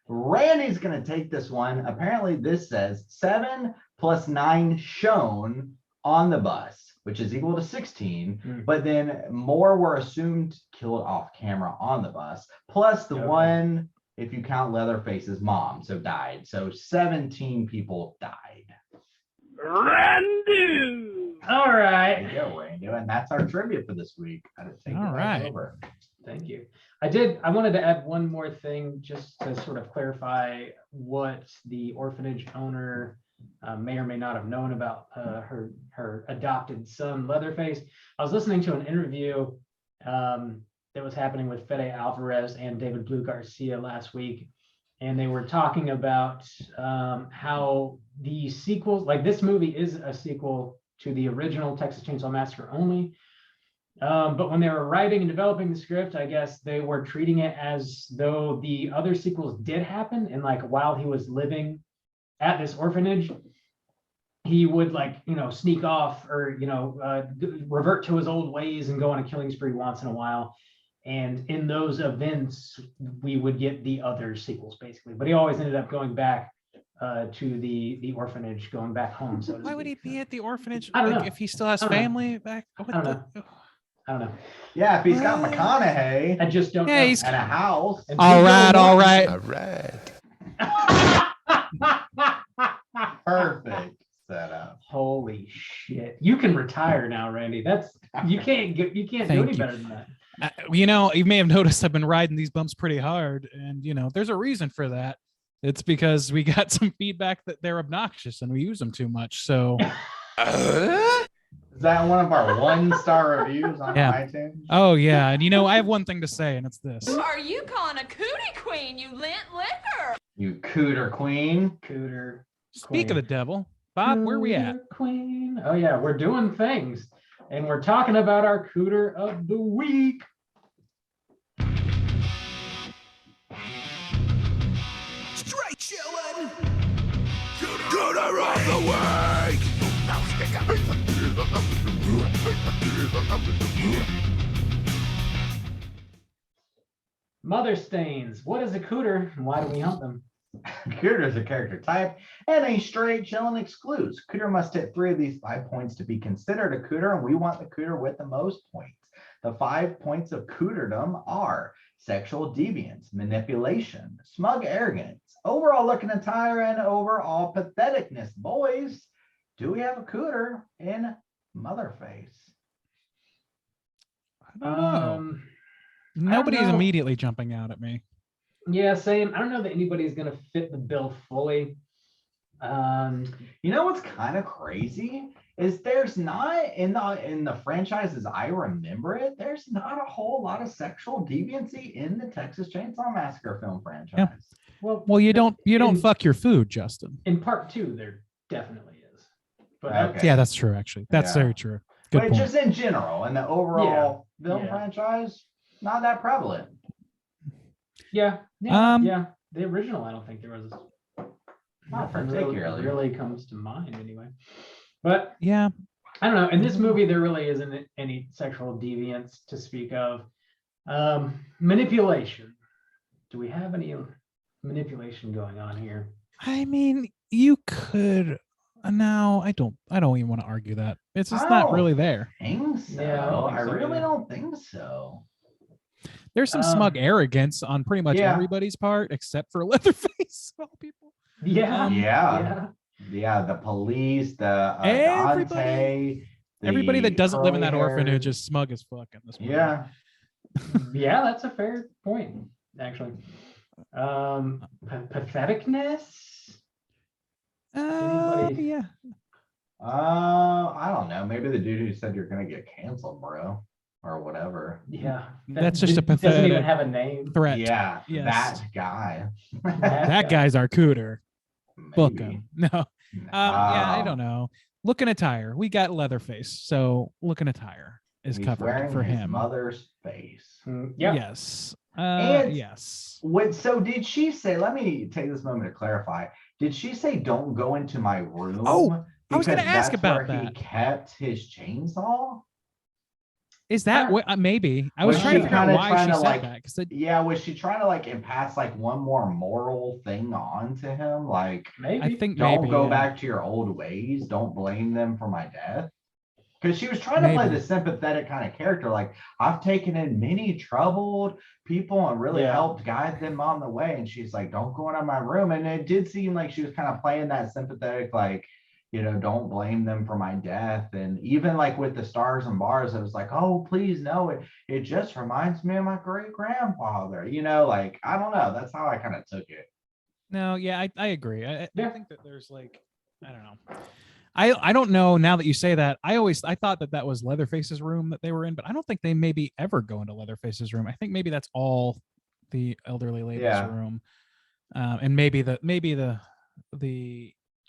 Randy's going to take this one. Apparently, this says 7 plus 9 shown on the bus, which is equal to 16. But then more were assumed killed off camera on the bus, plus the one, if you count Leatherface's mom, so died. So 17 people died. Randy. All right. There you go, Randy. And that's our trivia for this week. I had to take All it right. over. Thank you. I wanted to add one more thing just to sort of clarify what the orphanage owner may or may not have known about her adopted son, Leatherface. I was listening to an interview that was happening with Fede Alvarez and David Blue Garcia last week. And they were talking about how the sequels, like this movie is a sequel to the original Texas Chainsaw Massacre only. But when they were writing and developing the script, I guess they were treating it as though the other sequels did happen. And like while he was living at this orphanage, he would sneak off or, revert to his old ways and go on a killing spree once in a while. And in those events, we would get the other sequels basically. But he always ended up going back to the orphanage, going back home. So why would he be at the orphanage? I don't know. If he still has family back? I don't know. Yeah, if he's got McConaughey. I just don't know. He's and a house. all right. All right. Perfect setup. Holy shit! You can retire now, Randy. You can't do any better than that. You may have noticed I've been riding these bumps pretty hard, and there's a reason for that. It's because we got some feedback that they're obnoxious and we use them too much. So. Is that one of our 1-star reviews on iTunes? Oh, yeah. And I have one thing to say, and it's this. Who are you calling a cootie queen, you lint liquor? You cooter queen. Cooter. Speak of the devil. Bob, where are we at? Queen. Oh, yeah. We're doing things. And we're talking about our cooter of the week. Straight chillin'. Cooter of the week. Mother stains. What is a cooter and why do we hunt them? Cooter is a character type and a straight chillin' excludes. Cooter must hit 3 of these 5 points to be considered a cooter, and we want the cooter with the most points. The 5 points of cooterdom are sexual deviance, manipulation, smug arrogance, overall looking attire, and overall patheticness. Boys, do we have a cooter in Motherface? I don't know. Nobody's immediately jumping out at me. Yeah, same. I don't know that anybody's going to fit the bill fully. You know what's kind of crazy is there's not in the franchise as I remember it, there's not a whole lot of sexual deviancy in the Texas Chainsaw Massacre film franchise. Yeah. Well, you don't fuck your food, Justin. In part 2, there definitely is. But Okay. Yeah, that's true. Actually, that's very true. Good But point. just in general, in the overall film franchise, not that prevalent. Yeah. The original, I don't think there was. Not Nothing particularly. really comes to mind anyway. But yeah, I don't know. In this movie, there really isn't any sexual deviance to speak of. Manipulation. Do we have any manipulation going on here? I mean, you could. No, I don't even want to argue that. It's just not really there. Think so. Yeah, I really don't think so. There's some smug arrogance on pretty much everybody's part, except for Leatherface. Of all people. Yeah. The police, the everybody, everybody that doesn't live in that orphanage is smug as fuck in this movie. Yeah. Yeah, that's a fair point, actually. Patheticness. Yeah. I don't know. Maybe the dude who said you're gonna get canceled, bro, or whatever. Yeah. That's just a doesn't pathetic even have a name. threat. Yeah, Yes. that guy. That guy's our cooter. Book Maybe. him. No. Yeah, I Oh, don't know. Look in attire. We got Leatherface, so look in attire is he's covered wearing for his him. mother's face. Yep. Yes. And Yes. so did she say, let me take this moment to clarify. Did she say don't go into my room? Oh, I was Because gonna ask that's about where he that. kept his chainsaw? Is that what? Maybe I was Was trying to she figure out kind of why trying she to said like, that. Because yeah, was she trying to like impasse like one more moral thing on to him? Like, I Maybe. think don't maybe go yeah. back to your old ways. Don't blame them for my death. Because she was trying to play Maybe. the sympathetic kind of character. Like, I've taken in many troubled people and really Yeah. helped guide them on the way. And she's like, don't go into my room. And it did seem like she was kind of playing that sympathetic, like, you know, don't blame them for my death. And even like with the stars and bars, it was like, oh, please no, it just reminds me of my great grandfather. You know, like, I don't know. That's how I kind of took it. No, yeah, I agree. I Yeah. think that there's like, I don't know. I don't know now that you say that. I thought that was Leatherface's room that they were in, but I don't think they maybe ever go into Leatherface's room. I think maybe that's all the elderly lady's Yeah. room, and maybe the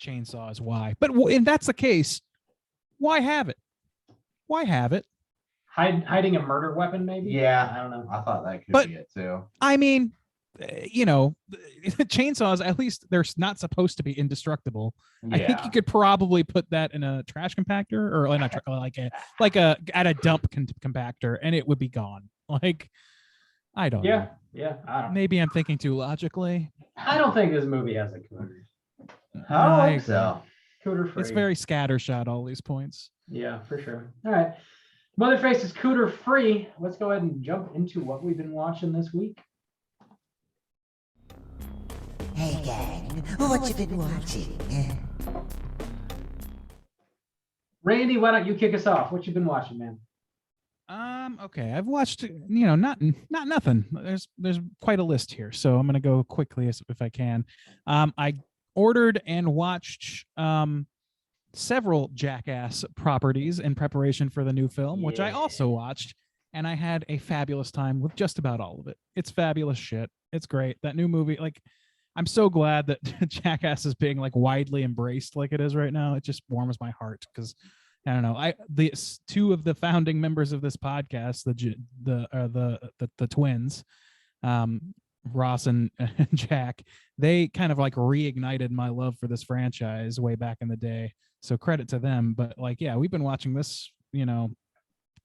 chainsaw is why. But if that's the case, why have it? Why have it? Hiding a murder weapon, maybe? Yeah. I don't know. I thought that could But- be it too. I mean, you know, chainsaws, at least they're not supposed to be indestructible. I think Yeah. you could probably put that in a trash compactor or in like a at a dump compactor, and it would be gone. Like, I don't know. Yeah. I don't. Maybe I'm thinking too logically. I don't think this movie has a cooter. I don't I think agree. so. Cooter free. It's very scattershot, all these points. Yeah, for sure. All right. Motherface is cooter free. Let's go ahead and jump into what we've been watching this week. Hey gang, what you been watching? Randy, why don't you kick us off? What you been watching, man? Okay, I've watched, not nothing. There's quite a list here, so I'm gonna go quickly if I can. I ordered and watched several Jackass properties in preparation for the new film, which I also watched, and I had a fabulous time with just about all of it. It's fabulous shit. It's great. That new movie, like, I'm so glad that Jackass is being like widely embraced like it is right now. It just warms my heart because I don't know. The two of the founding members of this podcast, the twins, Ross and Jack, they kind of like reignited my love for this franchise way back in the day. So credit to them. But like, yeah, we've been watching this,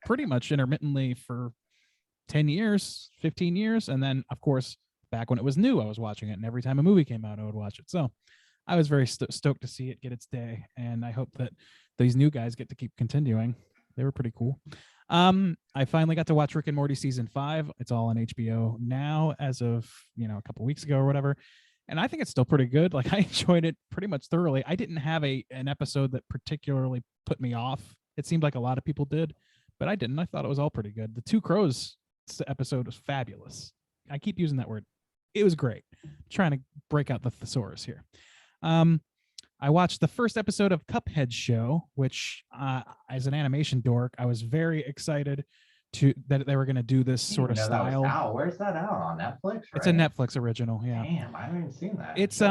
pretty much intermittently for 10 years, 15 years. And then, of course, back when it was new, I was watching it. And every time a movie came out, I would watch it. So I was very stoked to see it get its day. And I hope that these new guys get to keep continuing. They were pretty cool. I finally got to watch Rick and Morty season 5. It's all on HBO now as of, a couple weeks ago or whatever. And I think it's still pretty good. Like, I enjoyed it pretty much thoroughly. I didn't have an episode that particularly put me off. It seemed like a lot of people did, but I didn't. I thought it was all pretty good. The Two Crows episode was fabulous. I keep using that word. It was great. I'm trying to break out the thesaurus here. I watched the first episode of Cuphead Show, which, as an animation dork, I was very excited that they were going to do this sort of style. Where's that out on Netflix? Right? It's a Netflix original. Yeah. Damn, I haven't even seen that. It's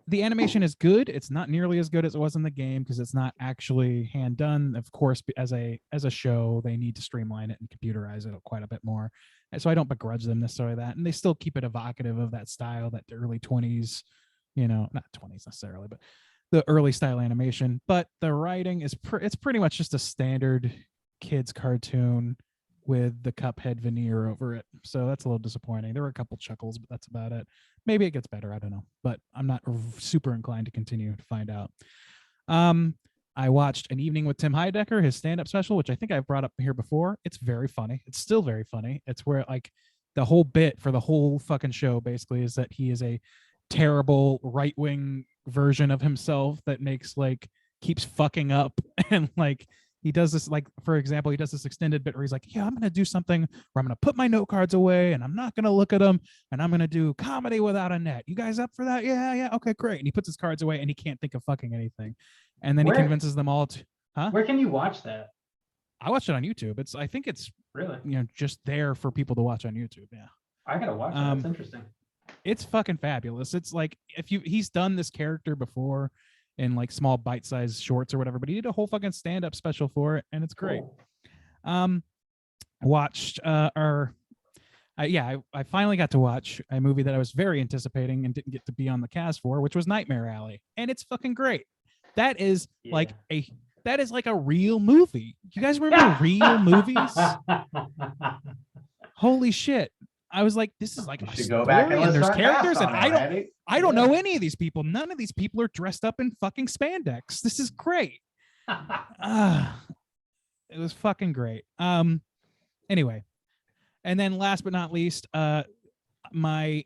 the animation is good. It's not nearly as good as it was in the game because it's not actually hand done. Of course, as a show, they need to streamline it and computerize it quite a bit more. And so I don't begrudge them necessarily that, and they still keep it evocative of that style, that early 20s, not 20s necessarily, but the early style animation. But the writing is it's pretty much just a standard kids cartoon with the Cuphead veneer over it. So that's a little disappointing. There were a couple chuckles, but that's about it. Maybe it gets better. I don't know, but I'm not super inclined to continue to find out. I watched An Evening with Tim Heidecker, his stand-up special, which I think I've brought up here before. It's very funny. It's still very funny. It's where like the whole bit for the whole fucking show basically is that he is a terrible right-wing version of himself that keeps fucking up and like he does this, like, for example, he does this extended bit where he's like, yeah, I'm going to do something where I'm going to put my note cards away and I'm not going to look at them and I'm going to do comedy without a net. You guys up for that? Yeah. Okay, great. And he puts his cards away and he can't think of fucking anything. And then he convinces them all to, Where can you watch that? I watched it on YouTube. I think it's really, just there for people to watch on YouTube. Yeah. I got to watch that. That's interesting. It's fucking fabulous. It's like, he's done this character before in like small bite-sized shorts or whatever, but he did a whole fucking stand-up special for it, and it's great. Cool. Watched I finally got to watch a movie that I was very anticipating and didn't get to be on the cast for, which was Nightmare Alley, and it's fucking great. That is like a real movie. You guys remember real movies? Holy shit. I was like, this is like a should story, go back and and there's listen to characters, our and cast on it, I don't know any of these people. None of these people are dressed up in fucking spandex. This is great. It was fucking great. Anyway, and then last but not least, my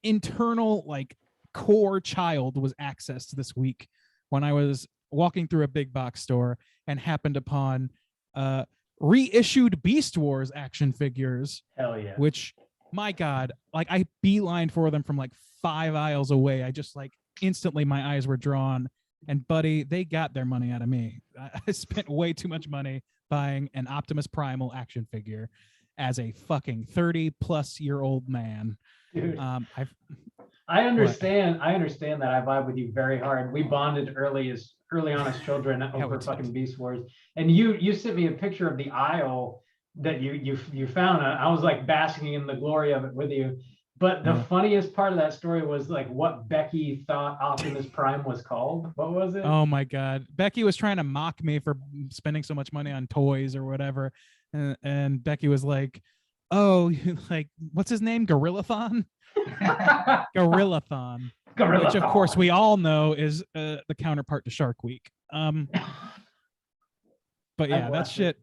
internal like core child was accessed this week when I was walking through a big box store and happened upon reissued Beast Wars action figures. Hell yeah. Which, my God, like I beelined for them from like 5 aisles away. I just like instantly my eyes were drawn, and buddy, they got their money out of me. I spent way too much money buying an Optimus Primal action figure as a fucking 30-plus-year-old man. Dude, I understand. I understand that. I vibe with you very hard. We bonded early on as children over fucking Beast Wars. And you sent me a picture of the aisle that you found. And I was like basking in the glory of it with you. But the funniest part of that story was like what Becky thought Optimus Prime was called. What was it? Oh my God. Becky was trying to mock me for spending so much money on toys or whatever. And Becky was like, oh, like, what's his name? Gorillathon? Gorillathon. Which of course we all know is the counterpart to Shark Week. But yeah, that shit,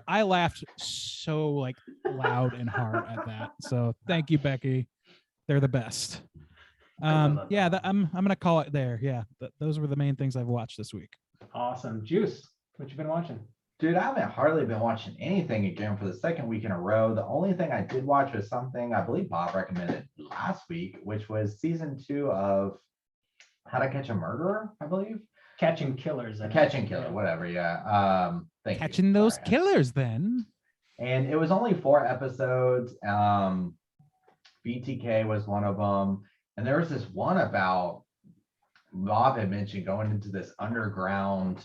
I laughed so like loud and hard at that. So thank you, Becky. They're the best. Yeah, I'm gonna call it there. Yeah, those were the main things I've watched this week. Awesome. Juice, what you been watching? Dude, I haven't hardly been watching anything again for the second week in a row. The only thing I did watch was something I believe Bob recommended last week, which was season 2 of How to Catch a Murderer, I believe. Catching Killers. Catching Killer, whatever. Yeah. Catching those killers then. And it was only 4 episodes. BTK was one of them. And there was this one about Bob had mentioned going into this underground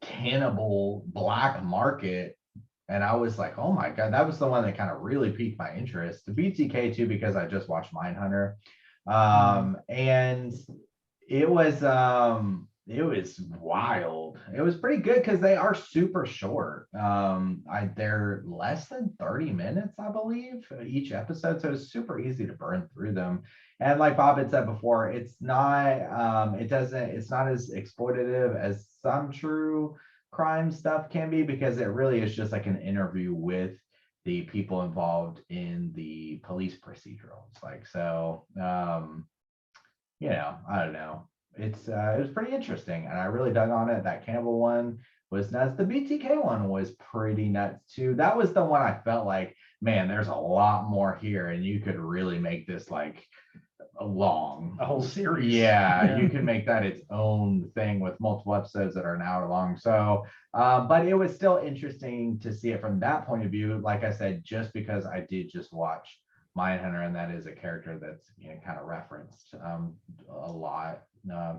cannibal black market. And I was like, oh my God, that was the one that kind of really piqued my interest. The BTK too, because I just watched Mindhunter. And it was wild. It was pretty good because they are super short. They're less than 30 minutes, I believe, each episode. So it's super easy to burn through them. And like Bob had said before, it's not as exploitative as some true crime stuff can be, because it really is just like an interview with the people involved in the police procedurals. Like, so, I don't know. It was pretty interesting, and I really dug on it. That cannibal one was nuts. The BTK one was pretty nuts too. That was the one I felt like, man, there's a lot more here, and you could really make this like a whole series. Yeah, you can make that its own thing with multiple episodes that are an hour long. So, but it was still interesting to see it from that point of view. Like I said, just because I did just watch Mindhunter, and that is a character that's kind of referenced a lot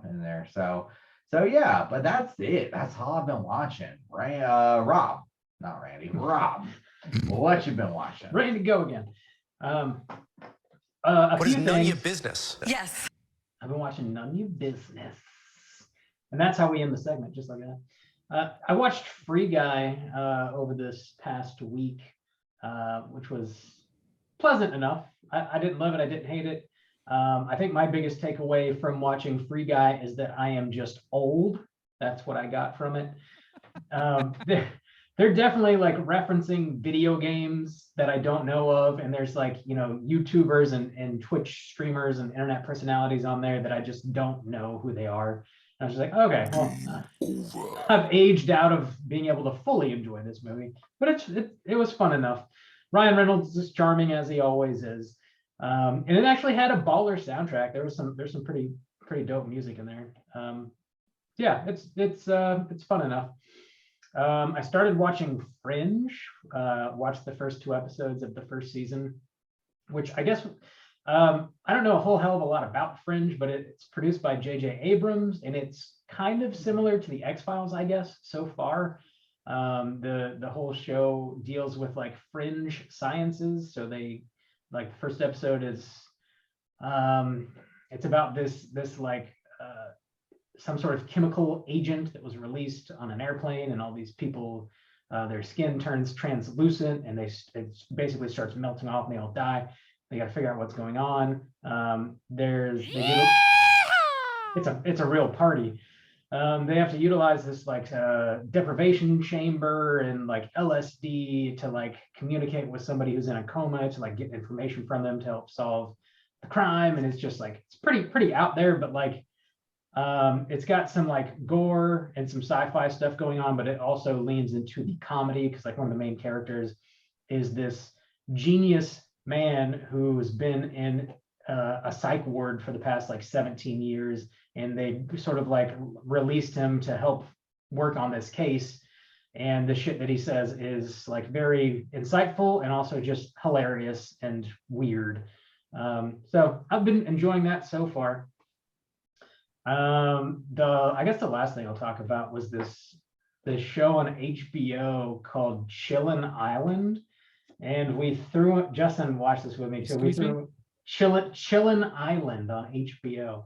in there. So yeah, but that's it. That's all I've been watching. Right, Rob, not Randy. Rob, what you been watching? Ready to go again. What is none of your business? Yes. I've been watching None of Your Business, and that's how we end the segment, just like that. I watched Free Guy over this past week, which was pleasant enough. I didn't love it. I didn't hate it. I think my biggest takeaway from watching Free Guy is that I am just old. That's what I got from it. They're definitely like referencing video games that I don't know of. And there's like, YouTubers and Twitch streamers and internet personalities on there that I just don't know who they are. And I was just like, okay, well, I've aged out of being able to fully enjoy this movie, but it was fun enough. Ryan Reynolds is charming as he always is. And it actually had a baller soundtrack. There's some pretty dope music in there. Yeah, it's fun enough. I started watching Fringe, watched the first 2 episodes of the first season, which I guess I don't know a whole hell of a lot about Fringe, but it's produced by J.J. Abrams, and it's kind of similar to the X-Files, I guess, so far. The whole show deals with like fringe sciences. So they like the first episode is it's about this like some sort of chemical agent that was released on an airplane, and all these people their skin turns translucent, and it basically starts melting off, and they all die. They got to figure out what's going on. It's a real party. They have to utilize this like deprivation chamber and like LSD to like communicate with somebody who's in a coma to like get information from them to help solve the crime. And it's just like it's pretty out there, but like it's got some like gore and some sci-fi stuff going on, but it also leans into the comedy because like one of the main characters is this genius man who's been in a psych ward for the past like 17 years, and they sort of like released him to help work on this case. And the shit that he says is like very insightful and also just hilarious and weird. So I've been enjoying that so far. I guess the last thing I'll talk about was this show on HBO called Chillin' Island. And Justin watched this with me too. We threw Chillin' Island on HBO.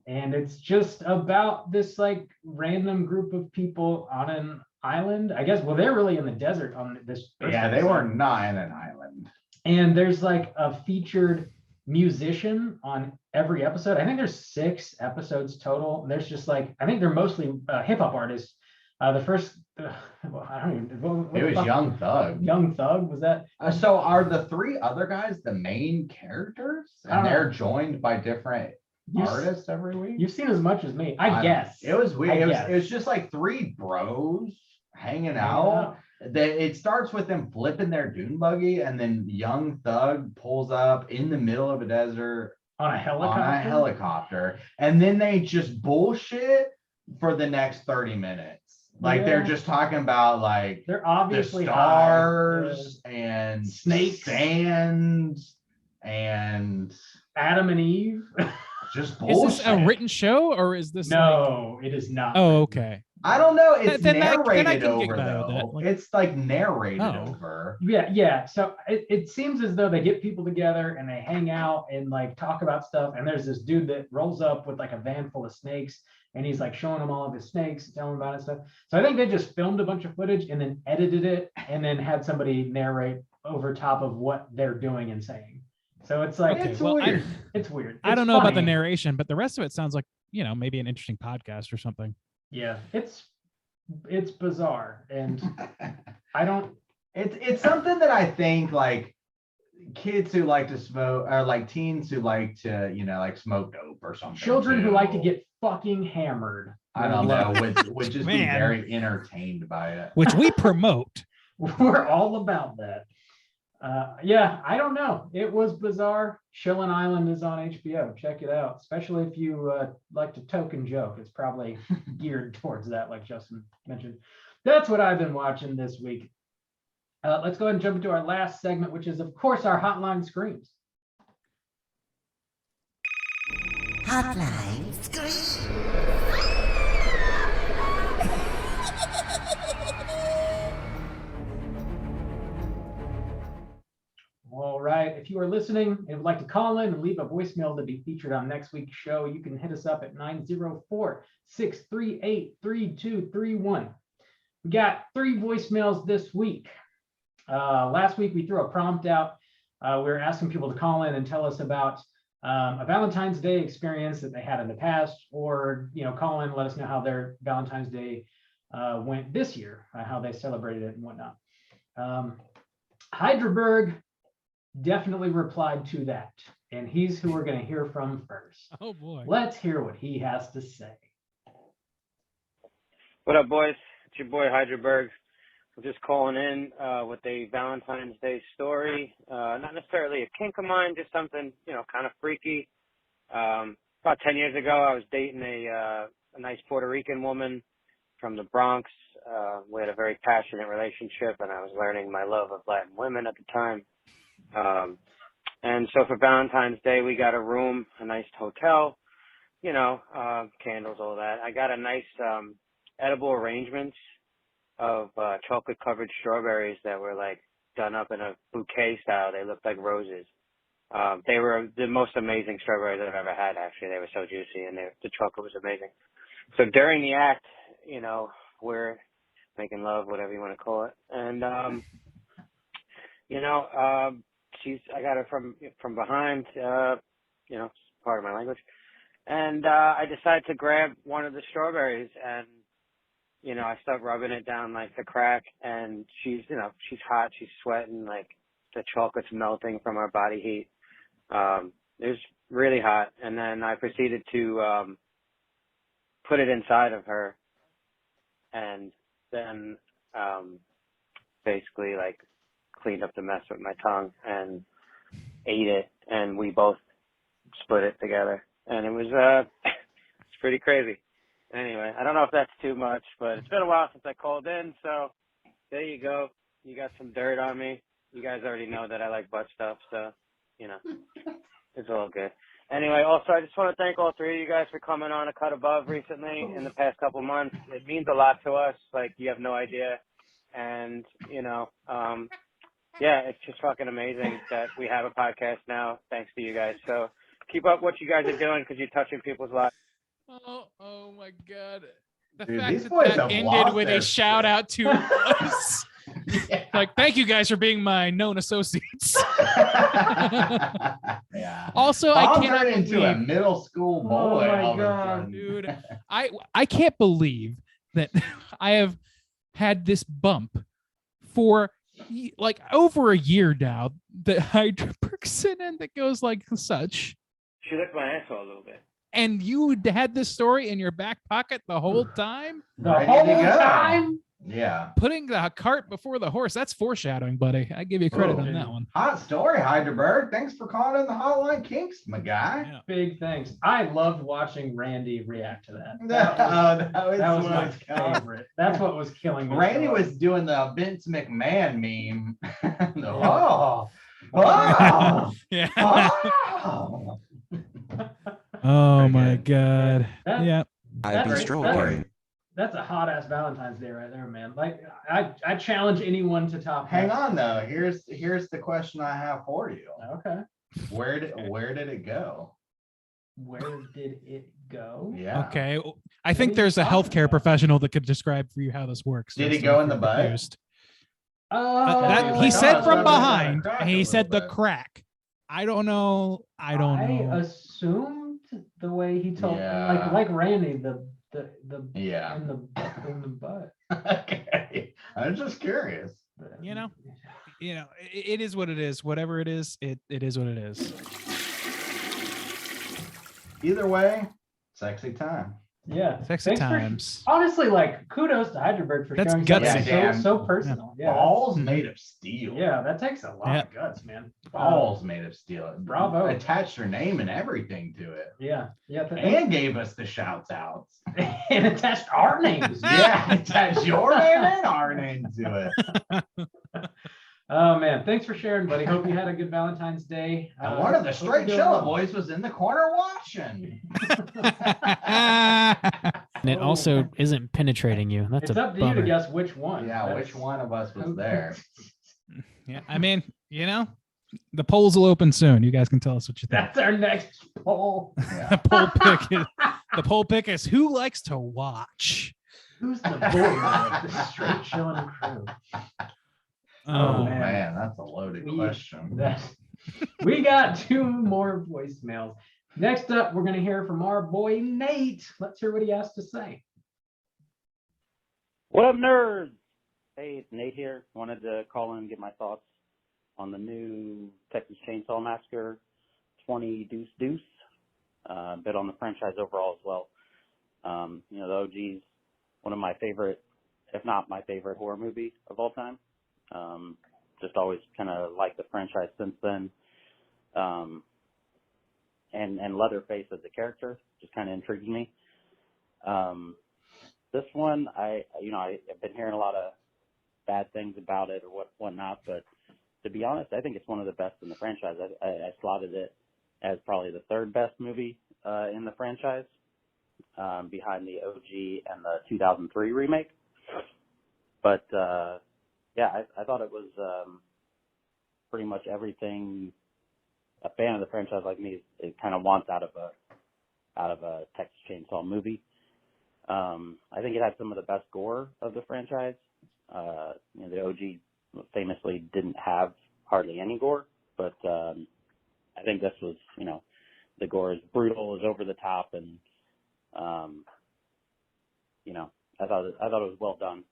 And it's just about this like random group of people on an island. I guess, well, they're really in the desert on this. Yeah, they were not in an island. And there's like a featured musician on every episode. I think there's 6 episodes total. And there's just like, I think they're mostly hip hop artists. The first, I don't even. It was Young Thug. Young Thug, was that? So are the 3 other guys the main characters, and they're joined by different artists every week? You've seen as much as me, I guess. It was weird. It was just like 3 bros hanging out. It starts with them flipping their dune buggy, and then Young Thug pulls up in the middle of a desert on a helicopter, and then they just bullshit for the next 30 minutes. Like they're just talking about like they're obviously the stars and snakes, sand, and Adam and Eve. Just bullshit. Is this a written show, or is this? No, it is not. Oh, okay. I don't know. It's then narrated I can over though. Like, it's like narrated over. Yeah. So it seems as though they get people together and they hang out and like talk about stuff. And there's this dude that rolls up with like a van full of snakes, and he's like showing them all of his snakes, telling them about it stuff. So I think they just filmed a bunch of footage and then edited it and then had somebody narrate over top of what they're doing and saying. So it's like it's weird. It's weird. I don't know about the narration, but the rest of it sounds like, maybe an interesting podcast or something. Yeah, it's bizarre, and I don't. It's something that I think like kids who like to smoke, or like teens who like to like smoke dope or something. Children who like to get fucking hammered. I don't know, would just be very entertained by it. Which we promote. We're all about that. Yeah, I don't know. It was bizarre. Chillin' Island is on HBO. Check it out, especially if you like to token joke. It's probably geared towards that, like Justin mentioned. That's what I've been watching this week. Let's go ahead and jump into our last segment, which is, of course, our Hotline Screams. Hotline Screams. All right. If you are listening and would like to call in and leave a voicemail to be featured on next week's show, you can hit us up at 904-638-3231. We got 3 voicemails this week. Last week, we threw a prompt out. We were asking people to call in and tell us about a Valentine's Day experience that they had in the past, or, call in and let us know how their Valentine's Day went this year, how they celebrated it and whatnot. Hydraberg definitely replied to that, and he's who we're going to hear from first. Oh boy. Let's hear what he has to say. What up, boys? It's your boy Hydraberg. I'm just calling in with a Valentine's Day story. Not necessarily a kink of mine, just something, kind of freaky. About 10 years ago, I was dating a nice Puerto Rican woman from the Bronx. We had a very passionate relationship, and I was learning my love of Latin women at the time. And so for Valentine's Day, we got a room, a nice hotel, candles, all that. I got a nice edible arrangements of chocolate covered strawberries that were like done up in a bouquet style. They looked like roses. They were the most amazing strawberries I've ever had, actually. They were so juicy, and the chocolate was amazing. So during the act, we're making love, whatever you want to call it. And, I got her from behind, part of my language. And I decided to grab one of the strawberries, and, I start rubbing it down like the crack, and she's hot, she's sweating, like the chocolate's melting from her body heat. It was really hot. And then I proceeded to put it inside of her, and then basically like cleaned up the mess with my tongue and ate it, and we both split it together, and it was it's pretty crazy. Anyway, I don't know if that's too much, but it's been a while since I called in, so there you go. You got some dirt on me. You guys already know that I like butt stuff, so it's all good. Anyway, also I just want to thank all three of you guys for coming on A Cut Above recently in the past couple months. It means a lot to us, like you have no idea. And it's just fucking amazing that we have a podcast now, thanks to you guys. So keep up what you guys are doing, because you're touching people's lives. Oh my God. The Dude, fact these that boys that have ended lost with their a shout out to us. Yeah. Like, thank you guys for being my known associates. Yeah. Also, Bob I cannot turned into a believe, middle school boy. my all of a God, sudden. dude, I can't believe that I have had this bump for like over a year now. The hydropercussion and that goes like such. She licked my asshole a little bit. And you had this story in your back pocket the whole time? The Ready whole to go. time? Yeah. Putting the cart before the horse. That's foreshadowing, buddy. I give you credit on that one. Hot story, Hyderberg. Thanks for calling in the Hotline Kinks, my guy. Yeah. Big thanks. I loved watching Randy react to that. That That was my what's going- favorite. That's what was killing me. Randy so was doing the Vince McMahon meme. Yeah. Oh, Yeah. oh. Oh Very my good. God. That- Yeah. That's a hot ass Valentine's Day right there, man. Like I challenge anyone to top. Hang that. on though. Here's the question I have for you. Okay. Where did it go? Where did it go? Yeah. Okay. I think are you there's a talking healthcare about? professional that could describe for you how this works. Did it Justin, go if in the you're butt? confused. Oh, He said Oh, from it's behind, crack and a he little said the bit. crack. I don't know. I don't I know. assumed the way he told, Yeah. like Randy, the Yeah. in the butt. Okay. I'm just curious. You know, it is what it is. Whatever it is, it is what it is. Either way, sexy time. Yeah. Sexy Thanks times. honestly, like kudos to Heidelberg for That's showing gutsy. something Yeah, so personal. Yeah. Balls made of steel. Yeah, that takes a lot Yeah. of guts, man. Balls made of steel. Bravo. Attached your name and everything to it. Yeah. Yeah. And gave us the shouts outs. and attached our names. Yeah, attach your name and our name to it. Oh man, thanks for sharing, buddy. Hope you had a good Valentine's Day. And one of the hope straight you're doing chilla well. boys was in the corner watching. And it also isn't penetrating you. That's It's a up to you to bummer. guess which one. Yeah, That's- which one of us was there? Yeah, I mean, the polls will open soon. You guys can tell us what you think. That's our next poll. The poll pick is who likes to watch. Who's the boy of the straight chilling crew? Oh man, that's a loaded question. We got 2 more voicemails. Next up, we're going to hear from our boy Nate. Let's hear what he has to say. What up, nerds? Hey, it's Nate here. Wanted to call in and get my thoughts on the new Texas Chainsaw Massacre 20 Deuce Deuce. A bit on the franchise overall as well. The OG's one of my favorite, if not my favorite, horror movie of all time. Just always kind of liked the franchise since then. And Leatherface as a character just kind of intrigues me. This one, I've been hearing a lot of bad things about it or whatnot, but to be honest, I think it's one of the best in the franchise. I slotted it as probably the third best movie in the franchise, behind the OG and the 2003 remake. But yeah, I thought it was pretty much everything a fan of the franchise like me it kind of wants out of a Texas Chainsaw movie. I think it had some of the best gore of the franchise. The OG famously didn't have hardly any gore, but I think this was, the gore is brutal, is over the top, and I thought it was well done.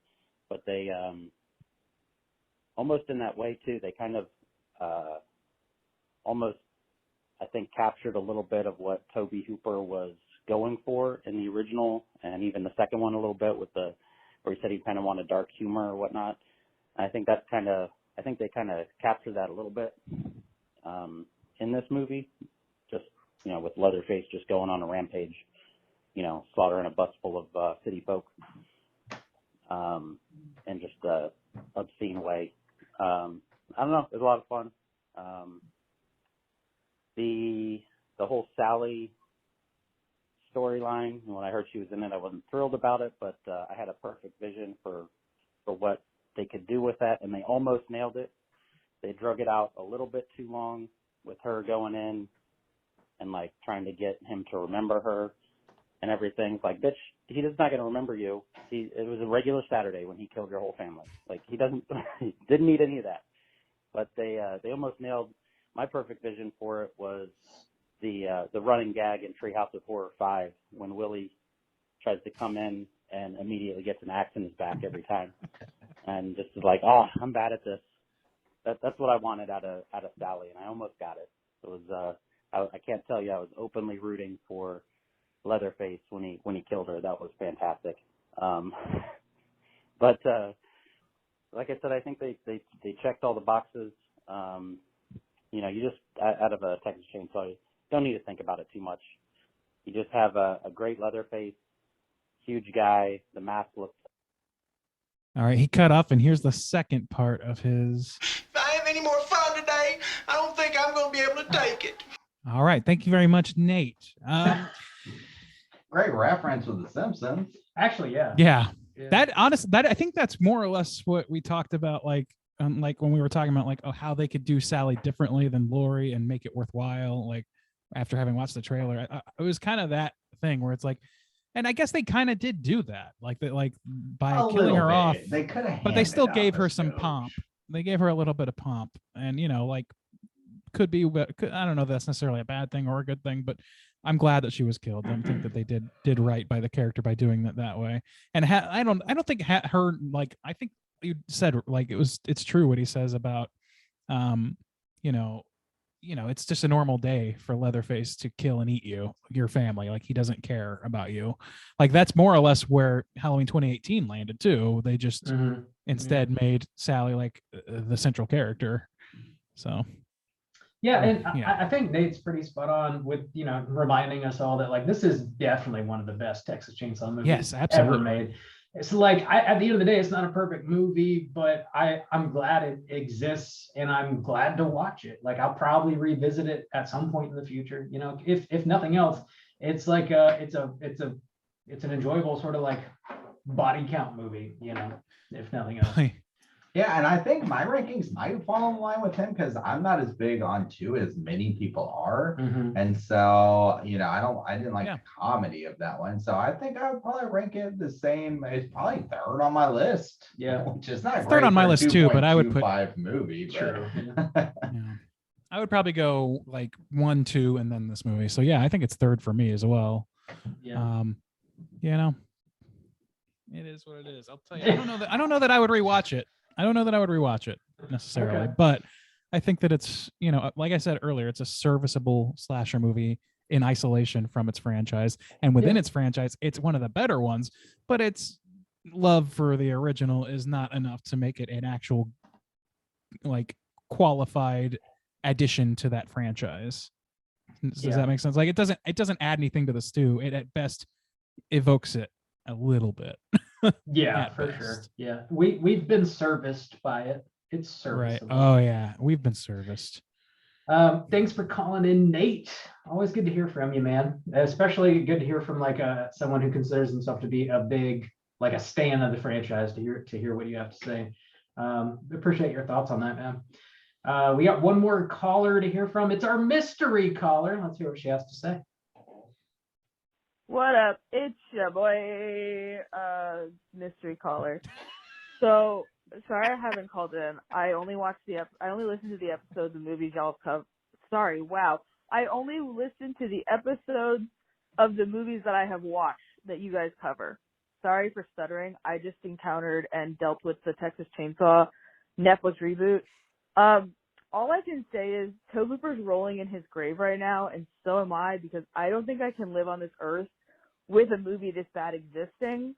But they almost in that way too. They kind of almost, I think, captured a little bit of what Tobe Hooper was going for in the original, and even the second one a little bit with where he said he kind of wanted dark humor or whatnot. And I think they kind of captured that a little bit in this movie, just with Leatherface just going on a rampage, slaughtering a bus full of city folk, in just a obscene way. I don't know, it was a lot of fun. The whole Sally storyline, when I heard she was in it, I wasn't thrilled about it, but I had a perfect vision for what they could do with that, and they almost nailed it. They drug it out a little bit too long with her going in and like trying to get him to remember her and everything. It's like, bitch, he's not going to remember you. It was a regular Saturday when he killed your whole family. Like, he didn't need any of that. But they almost nailed. My perfect vision for it was the running gag in Treehouse of Horror 5 when Willie tries to come in and immediately gets an axe in his back every time, and just is like, oh, I'm bad at this. That's what I wanted out of Sally, and I almost got it. It was I can't tell you, I was openly rooting for Leatherface when he killed her. That was fantastic. But like I said, I think they checked all the boxes. You just out of a Texas Chainsaw, you don't need to think about it too much. You just have a great Leatherface, huge guy. The mask looks. All right, he cut off, and here's the second part of his. If I have any more fun today, I don't think I'm going to be able to take it. All right, thank you very much, Nate. Great reference with The Simpsons. Actually, yeah. Yeah. That I think that's more or less what we talked about, like when we were talking about how they could do Sally differently than Lori and make it worthwhile. Like after having watched the trailer, it was kind of that thing where it's like, and I guess they kind of did do that, by killing her off. They could have, but they still gave her some pomp. They gave her a little bit of pomp, and could be. I don't know if that's necessarily a bad thing or a good thing, but I'm glad that she was killed. I think that they did right by the character by doing that way. And I don't think her, I think you said it's true what he says about it's just a normal day for Leatherface to kill and eat your family. Like, he doesn't care about you. Like, that's more or less where Halloween 2018 landed too. They just instead made Sally the central character. So yeah, and I think Nate's pretty spot on with reminding us all that this is definitely one of the best Texas Chainsaw movies ever made. It's at the end of the day, it's not a perfect movie, but I'm glad it exists, and I'm glad to watch it. I'll probably revisit it at some point in the future. If nothing else, it's it's an enjoyable sort of body count movie. If nothing else. Yeah, and I think my rankings might fall in line with him because I'm not as big on 2 as many people are. And so, I didn't like the comedy of that one. So I think I would probably rank it the same. It's probably third on my list. Yeah. Which is not third on my list too, but I would put 5 movie. True. I would probably go 1, 2, and then this movie. So yeah, I think it's third for me as well. Yeah. It is what it is. I'll tell you. I don't know that I would rewatch it. I don't know that I would rewatch it necessarily, but I think that it's, like I said earlier, it's a serviceable slasher movie in isolation from its franchise. And within its franchise, it's one of the better ones, but its love for the original is not enough to make it an actual, qualified addition to that franchise. Does that make sense? It doesn't add anything to the stew. It at best evokes it a little bit. Yeah, for sure. Yeah, we've been serviced by it. It's Right. serviceable. Oh yeah, we've been serviced. Thanks for calling in, Nate. Always good to hear from you, man. Especially good to hear from like someone who considers himself to be a big, like a stan of the franchise. To hear what you have to say. Appreciate your thoughts on that, man. We got one more caller to hear from. It's our mystery caller. Let's hear what she has to say. What up? It's your boy, mystery caller. So sorry I haven't called in. I only listened to the episodes of movies y'all cover. Sorry, wow. I only listened to the episodes of the movies that I have watched that you guys cover. Sorry for stuttering. I just encountered and dealt with the Texas Chainsaw Netflix reboot. All I can say is Tobe Hooper's rolling in his grave right now, and so am I, because I don't think I can live on this earth with a movie this bad existing.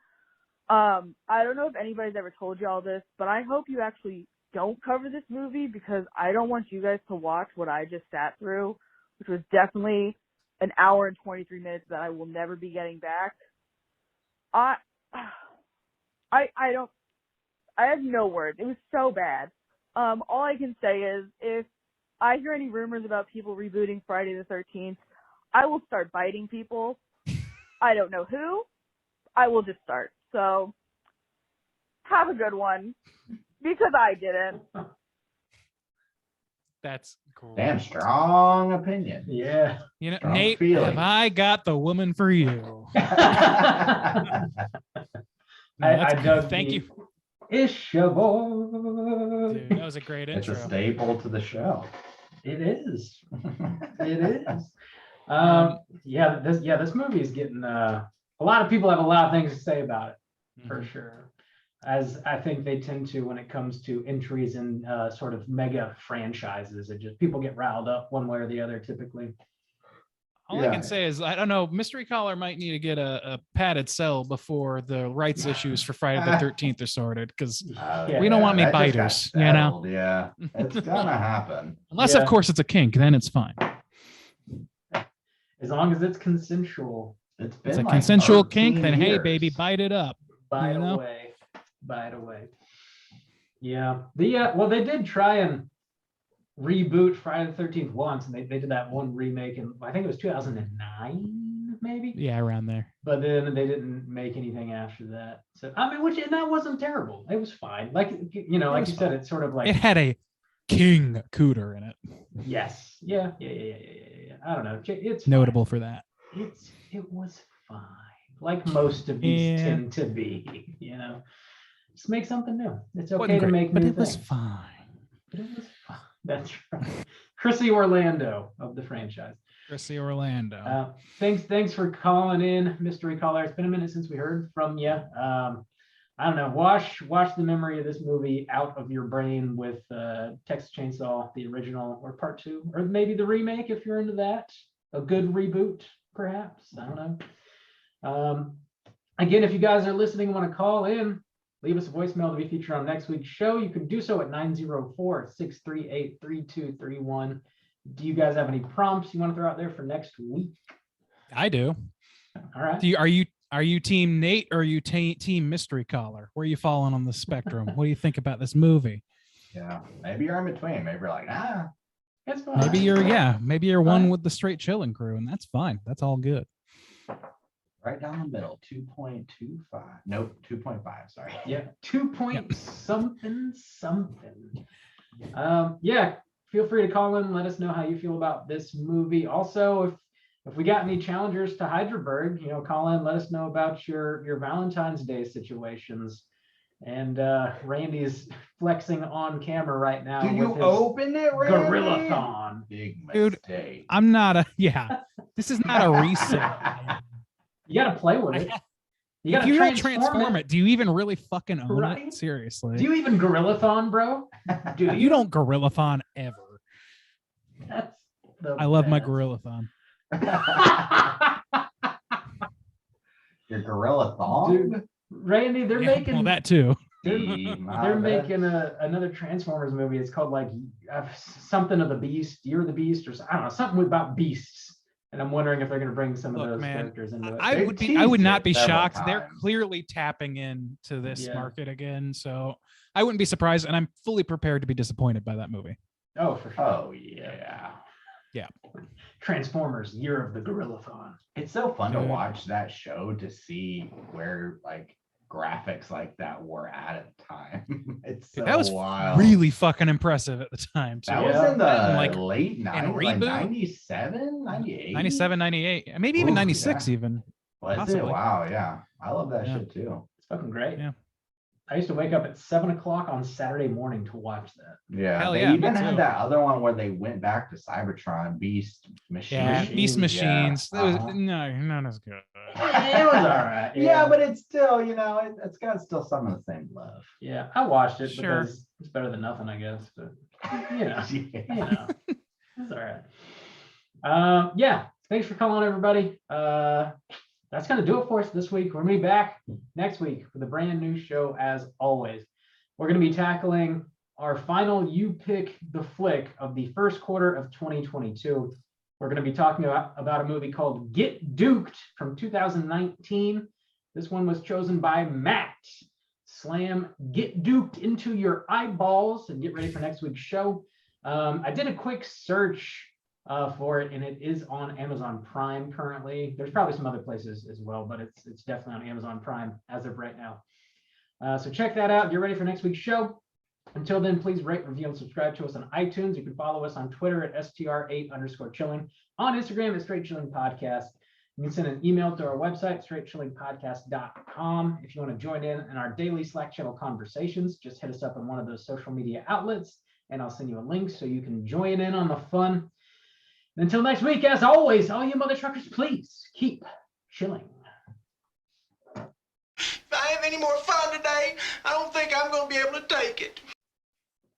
I don't know if anybody's ever told you all this, but I hope you actually don't cover this movie, because I don't want you guys to watch what I just sat through, which was definitely an hour and 23 minutes that I will never be getting back. I have no words. It was so bad. All I can say is if I hear any rumors about people rebooting Friday the 13th, I will start biting people. I don't know who. I will just start. So have a good one, because I didn't. That's great. Damn strong opinion. Yeah. You know, Strong Nate, feeling. have I got the woman for you? I dug Thank the- you. It's your boy. Dude, that was a great It's intro. a staple to the show. It is. It is. This movie is getting a lot of people have a lot of things to say about it, for sure. As I think they tend to when it comes to entries in sort of mega franchises. It just people get riled up one way or the other typically. All I can say is, I don't know, Mystery Caller might need to get a padded cell before the rights issues for Friday the 13th are sorted, because we don't want any that just got biters, you know? settled, Yeah, it's gonna happen. Unless, of course, it's a kink, then it's fine. As long as it's consensual. It's It's been a like consensual 13 kink, then hey, years. baby, bite it up. Bite you know? away. Bite away. Yeah. Well, they did try and reboot Friday the 13th once, and they did that one remake in, I think it was 2009, maybe. Yeah, around there. But then they didn't make anything after that. So I mean, and that wasn't terrible. It was fine. Like like you said, it's sort of like It had a king cooter in it. yes, yeah. I don't know. It's Notable for that. It was fine. Like most of these Yeah. tend to be, Just make something new. It's Wasn't okay to great, make but new it was things. fine. But it was fine. That's right. Chrissy Orlando of the franchise. Chrissy Orlando. Thanks for calling in, mystery caller. It's been a minute since we heard from you. I don't know. Wash the memory of this movie out of your brain with Texas Chainsaw, the original, or part 2, or maybe the remake if you're into that. A good reboot, perhaps. I don't know. Again, if you guys are listening and want to call in, leave us a voicemail to be featured on next week's show. You can do so at 904-638-3231. Do you guys have any prompts you want to throw out there for next week? I do. All right. Are you team Nate or are you team Mystery Caller? Where are you falling on the spectrum? What do you think about this movie? Yeah, maybe you're in between. Maybe you're like, that's fine. Maybe you're one with the straight chilling crew, and that's fine. That's all good. right down the middle, 2.25. Nope, 2.5. Sorry. Yeah, 2 point something. Yeah, feel free to call in. Let us know how you feel about this movie. Also, if we got any challengers to Hydraberg, call in. Let us know about your Valentine's Day situations. And Randy's flexing on camera right now. Do you with his open it, Randy? Gorilla-thon. Big Dude, mistake. I'm not this is not a reset. You got to play with it. You got If to you don't transform it, do you even really fucking own Right? it? Seriously. Do you even Gorilla-thon, bro? Do You don't Gorilla-thon ever. That's the I love my best. Gorilla-thon. Your gorilla thong? Dude, Randy, they're Yeah, making well, that too. they're making another Transformers movie. It's called like something of the Beast, Year of the Beast, or I don't know, something about beasts. And I'm wondering if they're going to bring some of Look, those man, characters into it. I would not be several shocked. They're times. clearly tapping into this Yeah. market again, so I wouldn't be surprised, and I'm fully prepared to be disappointed by that movie. Oh, for sure. Oh yeah. Yeah. Transformers: Year of the Gorillathon. It's so fun to Dude. watch that show to see where like graphics like that were at the time. It's so Dude, that was wild. really fucking impressive at the time. That too. was in the like, late 90s, like reboot? 97, 98. 97, 98, maybe even Ooh, 96 yeah. even. Was possibly. it? Wow, yeah. I love that Yeah. shit too. It's fucking great. Yeah. I used to wake up at 7 o'clock on Saturday morning to watch that. Yeah, Hell they yeah, me even had too. that other one where they went back to Cybertron, Beast Machine. Yeah, Beast Machines. Yeah. That was, Uh-huh. no, not as good. It was all right. Yeah, but it's still, it's got still some of the same love. Yeah, I watched it Sure. because it's better than nothing, I guess. But Yeah. it's all right. Yeah, thanks for calling, everybody. That's gonna do it for us this week. We're gonna be back next week with a brand new show as always. We're gonna be tackling our final You Pick the Flick of the first quarter of 2022. We're gonna be talking about a movie called Get Duked from 2019. This one was chosen by Matt. Slam Get Duked into your eyeballs and get ready for next week's show. I did a quick search for it, and it is on Amazon Prime currently. There's probably some other places as well, but it's definitely on Amazon Prime as of right now. So check that out. Get ready for next week's show. Until then, please rate, review, and subscribe to us on iTunes. You can follow us on Twitter at STR8_chilling, on Instagram at Straight Chilling Podcast. You can send an email to our website, straightchillingpodcast.com. If you want to join in our daily Slack channel conversations, just hit us up on one of those social media outlets, and I'll send you a link so you can join in on the fun. Until next week, as always, all you mother truckers, please keep chilling. If I have any more fun today, I don't think I'm going to be able to take it.